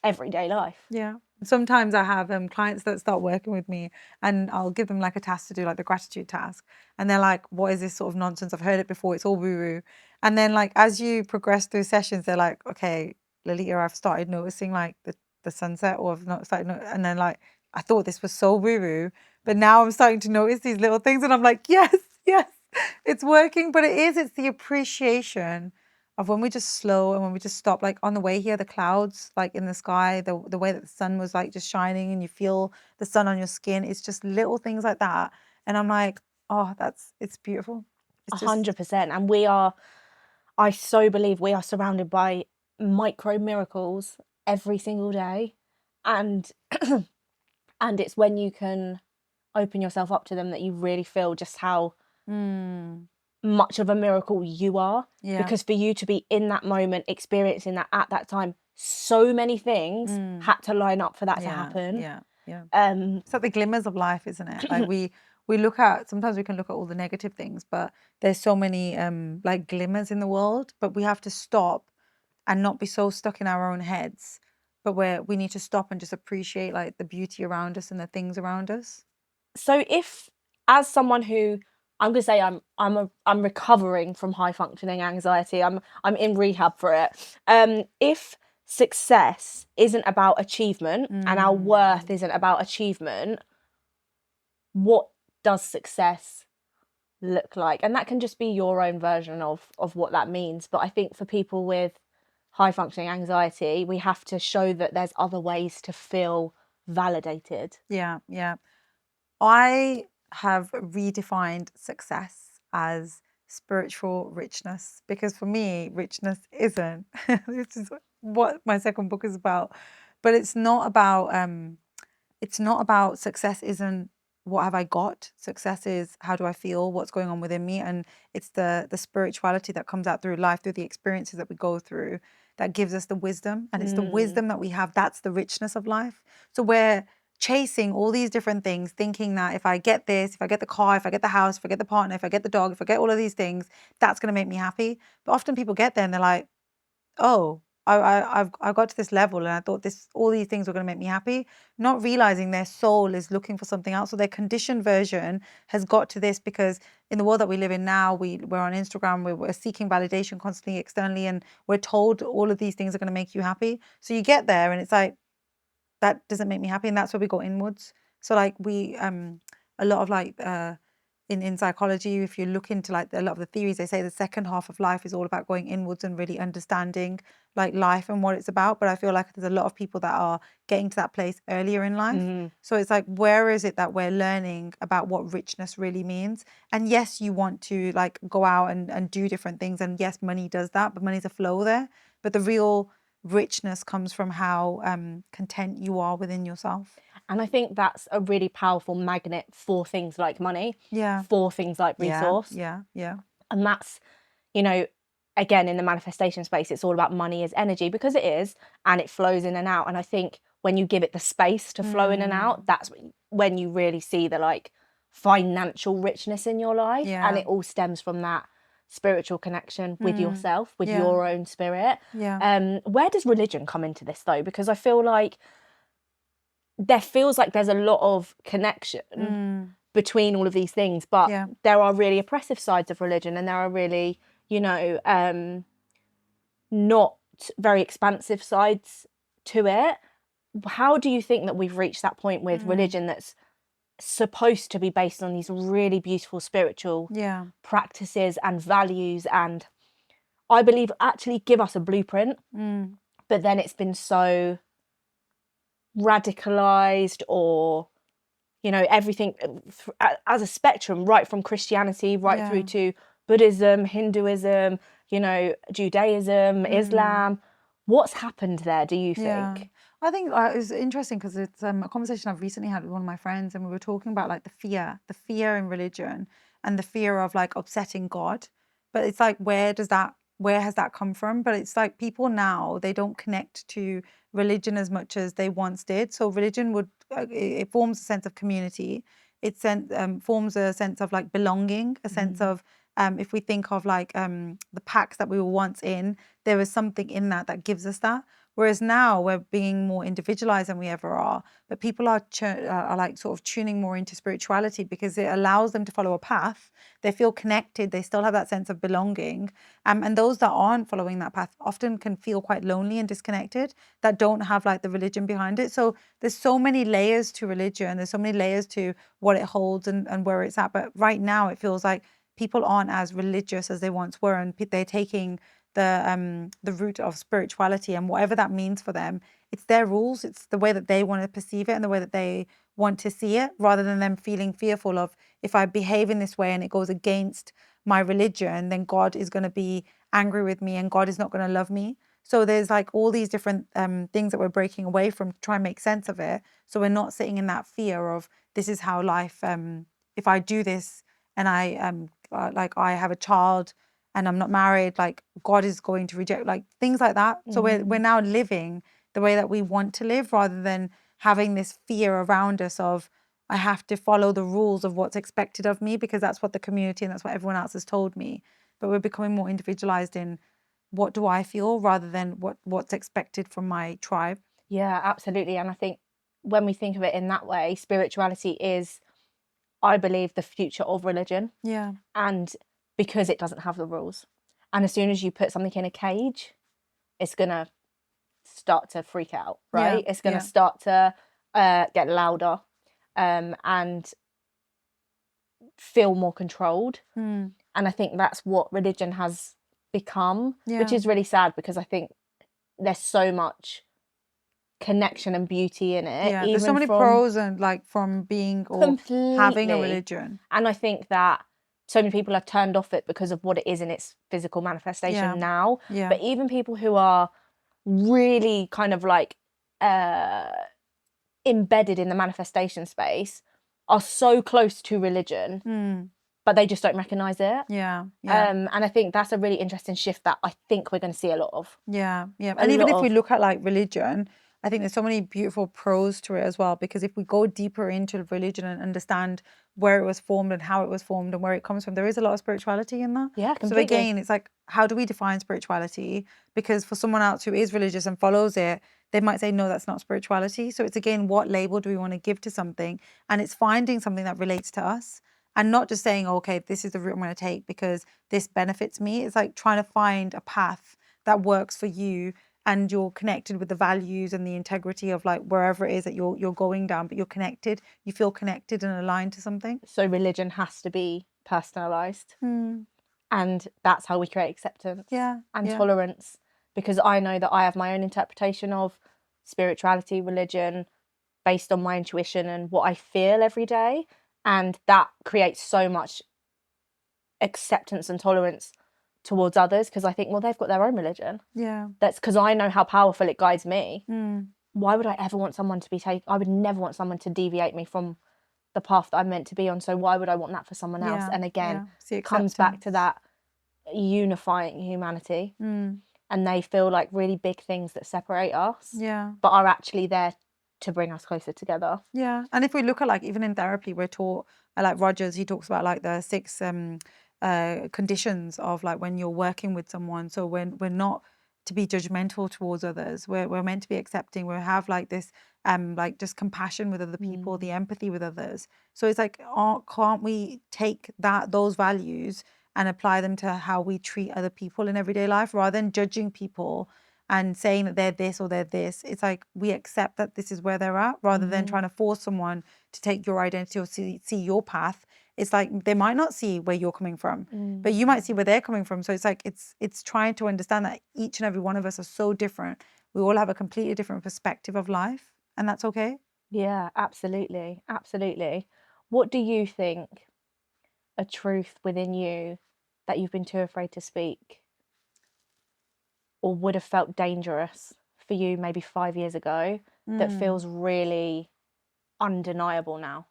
everyday life. Yeah. Sometimes I have clients that start working with me and I'll give them like a task to do, like the gratitude task. And they're like, what is this sort of nonsense? I've heard it before. It's all woo-woo. And then like, as you progress through sessions, they're like, okay, Lalitaa, I've started noticing like the sunset, or I've not started, and then like, I thought this was so woo-woo, but now I'm starting to notice these little things. And I'm like, yes, it's working. But it's the appreciation of when we just slow and when we just stop, like on the way here, the clouds like in the sky, the way that the sun was like just shining and you feel the sun on your skin. It's just little things like that. And I'm like, oh, it's beautiful. It's 100%. And I so believe we are surrounded by micro miracles every single day. And and it's when you can open yourself up to them that you really feel just how much of a miracle you are. Because for you to be in that moment, experiencing that at that time, so many things had to line up for that to happen. It's like the glimmers of life, isn't it? Like we sometimes we can look at all the negative things, but there's so many like glimmers in the world, but we have to stop and not be so stuck in our own heads, but where we need to stop and just appreciate like the beauty around us and the things around us. So if, as someone who, I'm gonna say I'm recovering from high functioning anxiety, I'm in rehab for it. If success isn't about achievement and our worth isn't about achievement, what does success look like? And that can just be your own version of what that means. But I think for people with high functioning anxiety, we have to show that there's other ways to feel validated. Yeah. I have redefined success as spiritual richness, because for me, richness isn't. This is what my second book is about. But it's not about success isn't what have I got? Success is how do I feel? What's going on within me? And it's the spirituality that comes out through life, through the experiences that we go through, that gives us the wisdom. And it's the wisdom that we have, that's the richness of life. So we're chasing all these different things, thinking that if I get this, if I get the car, if I get the house, if I get the partner, if I get the dog, if I get all of these things, that's going to make me happy. But often people get there and they're like, oh, I got to this level and I thought all these things were going to make me happy, not realizing their soul is looking for something else. So their conditioned version has got to this because in the world that we live in now, we're on Instagram, we're seeking validation constantly externally, and we're told all of these things are going to make you happy. So you get there and it's like, that doesn't make me happy, and that's where we go inwards. So like a lot of like in psychology, if you look into like a lot of the theories, they say the second half of life is all about going inwards and really understanding like life and what it's about. But I feel like there's a lot of people that are getting to that place earlier in life. So it's like, where is it that we're learning about what richness really means? And yes, you want to like go out and do different things, and yes, money does that, but money's a flow there. But the real richness comes from how content you are within yourself. And I think that's a really powerful magnet for things like money, Yeah. for things like resource. Yeah. And that's, you know, again, in the manifestation space, it's all about money as energy, because it is, and it flows in and out. And I think when you give it the space to flow in and out, that's when you really see the like financial richness in your life. Yeah. And it all stems from that spiritual connection with yourself, with Yeah. your own spirit. Yeah. Where does religion come into this though? Because I feel like there feels like there's a lot of connection between all of these things, but Yeah. there are really oppressive sides of religion, and there are really, you know, not very expansive sides to it. How do you think that we've reached that point with religion that's supposed to be based on these really beautiful spiritual Yeah. practices and values, and I believe actually give us a blueprint, but then it's been so radicalized, or, you know, everything as a spectrum, right from Christianity right through to Buddhism, Hinduism, you know, Judaism, Islam. What's happened there, do you think? I think it was interesting because it's a conversation I've recently had with one of my friends, and we were talking about like the fear in religion, and the fear of like upsetting God. But it's like, where has that come from? But it's like people now, they don't connect to religion as much as they once did. So religion would it forms a sense of community. It forms a sense of like belonging, a sense of if we think of like the packs that we were once in, there was something in that gives us that. Whereas now we're being more individualized than we ever are, but people are like sort of tuning more into spirituality because it allows them to follow a path. They feel connected. They still have that sense of belonging. And those that aren't following that path often can feel quite lonely and disconnected, that don't have like the religion behind it. So there's so many layers to religion. There's so many layers to what it holds and where it's at. But right now it feels like people aren't as religious as they once were, and they're taking the route of spirituality, and whatever that means for them, it's their rules, it's the way that they want to perceive it and the way that they want to see it, rather than them feeling fearful of, if I behave in this way and it goes against my religion, then God is going to be angry with me and God is not going to love me. So there's like all these different things that we're breaking away from to try and make sense of it. So we're not sitting in that fear of, this is how life, if I do this and I like I have a child and I'm not married, like God is going to reject, like things like that. So we're now living the way that we want to live, rather than having this fear around us of, I have to follow the rules of what's expected of me because that's what the community and that's what everyone else has told me. But we're becoming more individualized in, what do I feel, rather than what's expected from my tribe. Yeah, absolutely. And I think when we think of it in that way, spirituality is, I believe, the future of religion. Yeah. And because it doesn't have the rules. And as soon as you put something in a cage, it's going to start to freak out, right? It's going to start to get louder and feel more controlled. And I think that's what religion has become, which is really sad, because I think there's so much connection and beauty in it. Yeah, even there's so many pros and like from being or having a Completely. religion. And I think that so many people are turned off it because of what it is in its physical manifestation now. Yeah. But even people who are really kind of like embedded in the manifestation space, are so close to religion, but they just don't recognise it. Yeah. And I think that's a really interesting shift that I think we're going to see a lot of. Yeah. And even if we look at like religion, I think there's so many beautiful pros to it as well, because if we go deeper into religion and understand where it was formed and how it was formed and where it comes from, there is a lot of spirituality in that. Yeah, So completely. again, it's like, how do we define spirituality? Because for someone else who is religious and follows it, they might say, no, that's not spirituality. So it's again, what label do we want to give to something? And it's finding something that relates to us and not just saying, okay, this is the route I'm going to take because this benefits me. It's like trying to find a path that works for you and you're connected with the values and the integrity of like wherever it is that you're going down, but you're connected, you feel connected and aligned to something. So religion has to be personalised. And that's how we create acceptance and tolerance. Because I know that I have my own interpretation of spirituality, religion, based on my intuition and what I feel every day. And that creates so much acceptance and tolerance towards others, because I think, well, they've got their own religion. Yeah. That's because I know how powerful it guides me. Why would I ever want someone to be I would never want someone to deviate me from the path that I'm meant to be on. So why would I want that for someone else? And again, comes back to that unifying humanity. And they feel like really big things that separate us, but are actually there to bring us closer together. Yeah. And if we look at like, even in therapy, we're taught, like Rogers, he talks about like the 6 conditions of like when you're working with someone. So when we're not to be judgmental towards others, we're meant to be accepting, we have like this like just compassion with other people, the empathy with others. So it's like, can't we take those values and apply them to how we treat other people in everyday life, rather than judging people and saying that they're this or they're this? It's like we accept that this is where they're at, rather than trying to force someone to take your identity or see your path. It's like they might not see where you're coming from, but you might see where they're coming from. So it's like it's trying to understand that each and every one of us are so different. We all have a completely different perspective of life, and that's okay. Yeah, absolutely. Absolutely. What do you think a truth within you that you've been too afraid to speak or would have felt dangerous for you maybe 5 years ago that feels really undeniable now?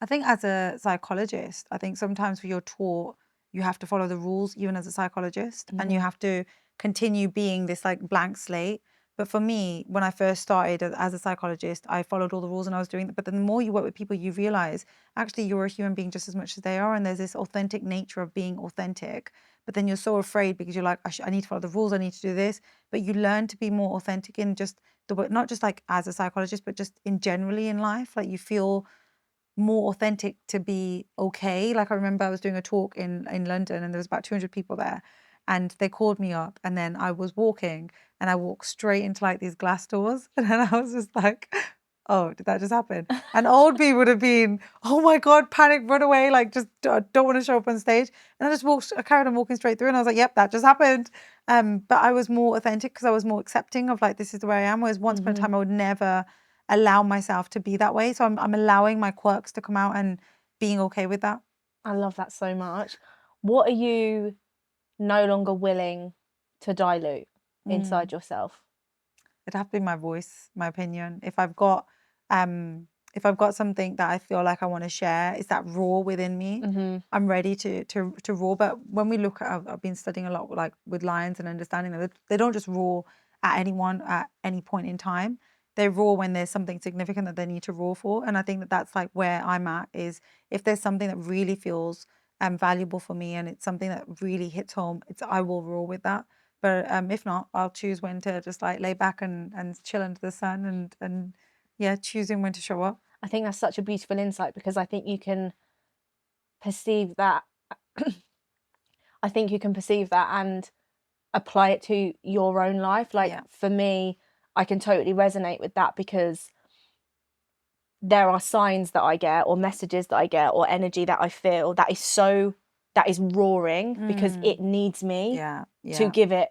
I think as a psychologist, I think sometimes when you're taught, you have to follow the rules, even as a psychologist, and you have to continue being this like blank slate. But for me, when I first started as a psychologist, I followed all the rules and I was doing that. But then the more you work with people, you realize actually you're a human being just as much as they are. And there's this authentic nature of being authentic. But then you're so afraid because you're like, I need to follow the rules, I need to do this. But you learn to be more authentic in just the way, not just like as a psychologist, but just in generally in life. Like you feel more authentic to be okay. Like I remember I was doing a talk in London and there was about 200 people there, and they called me up, and then I was walking and I walked straight into like these glass doors, and then I was just like, oh, did that just happen? And old me would have been, oh my God, panic, run away, like just don't want to show up on stage. And I carried on walking straight through, and I was like, yep, that just happened. But I was more authentic because I was more accepting of like, this is the way I am. Whereas once upon a time, I would never allow myself to be that way. So I'm allowing my quirks to come out and being okay with that. I love that so much. What are you no longer willing to dilute inside yourself? It'd have to be my voice, my opinion. If I've got something that I feel like I want to share, it's that raw within me. I'm ready to raw. But when we look at, I've been studying a lot like with lions and understanding that they don't just roar at anyone at any point in time. They roar when there's something significant that they need to roar for. And I think that that's like where I'm at, is if there's something that really feels valuable for me and it's something that really hits home, I will roar with that. But if not, I'll choose when to just like lay back and chill under the sun and yeah, choosing when to show up. I think that's such a beautiful insight, because I think you can perceive that. I think you can perceive that and apply it to your own life. Like for me, I can totally resonate with that, because there are signs that I get or messages that I get or energy that I feel that is roaring because it needs me to give it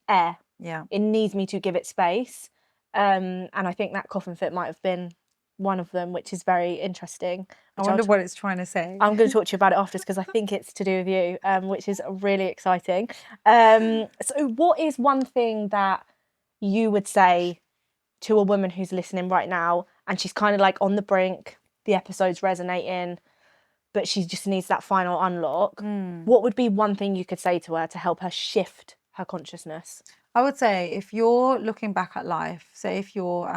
air. Yeah. It needs me to give it space. And I think that coffin fit might have been one of them, which is very interesting. I wonder what it's trying to say. I'm going to talk to you about it after, because I think it's to do with you, which is really exciting. So what is one thing that you would say to a woman who's listening right now and she's kind of like on the brink, the episode's resonating, but she just needs that final unlock. What would be one thing you could say to her to help her shift her consciousness? I would say if you're looking back at life, say if you're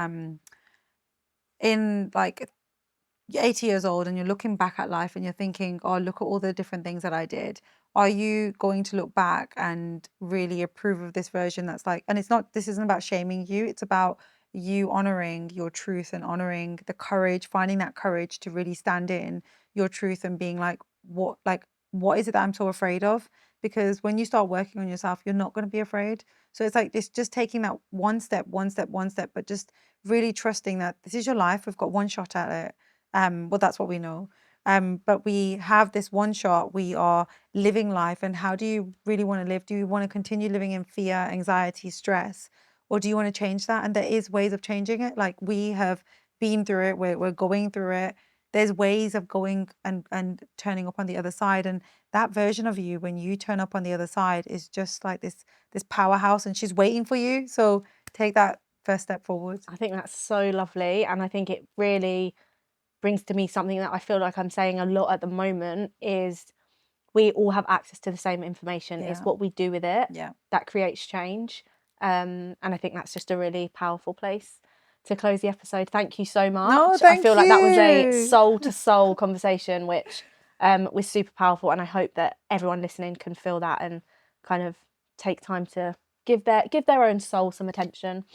in like 80 years old and you're looking back at life and you're thinking, oh, look at all the different things that I did. Are you going to look back and really approve of this version that's like, and it's not, this isn't about shaming you, it's about you honoring your truth and honoring the courage, finding that courage to really stand in your truth and being like, what is it that I'm so afraid of? Because when you start working on yourself, you're not going to be afraid. So it's like this, just taking that one step, but just really trusting that this is your life. We've got one shot at it. Well, that's what we know. But we have this one shot. We are living life. And how do you really want to live? Do you want to continue living in fear, anxiety, stress? Or do you want to change that? And there is ways of changing it. Like we have been through it. We're going through it. There's ways of going and turning up on the other side. And that version of you, when you turn up on the other side, is just like this powerhouse, and she's waiting for you. So take that first step forward. I think that's so lovely, and I think it really brings to me something that I feel like I'm saying a lot at the moment is we all have access to the same information. It's what we do with it that creates change. And I think that's just a really powerful place to close the episode. Thank you so much. No, I feel like that was a you. soul to soul conversation, which was super powerful. And I hope that everyone listening can feel that and kind of take time to give their own soul some attention.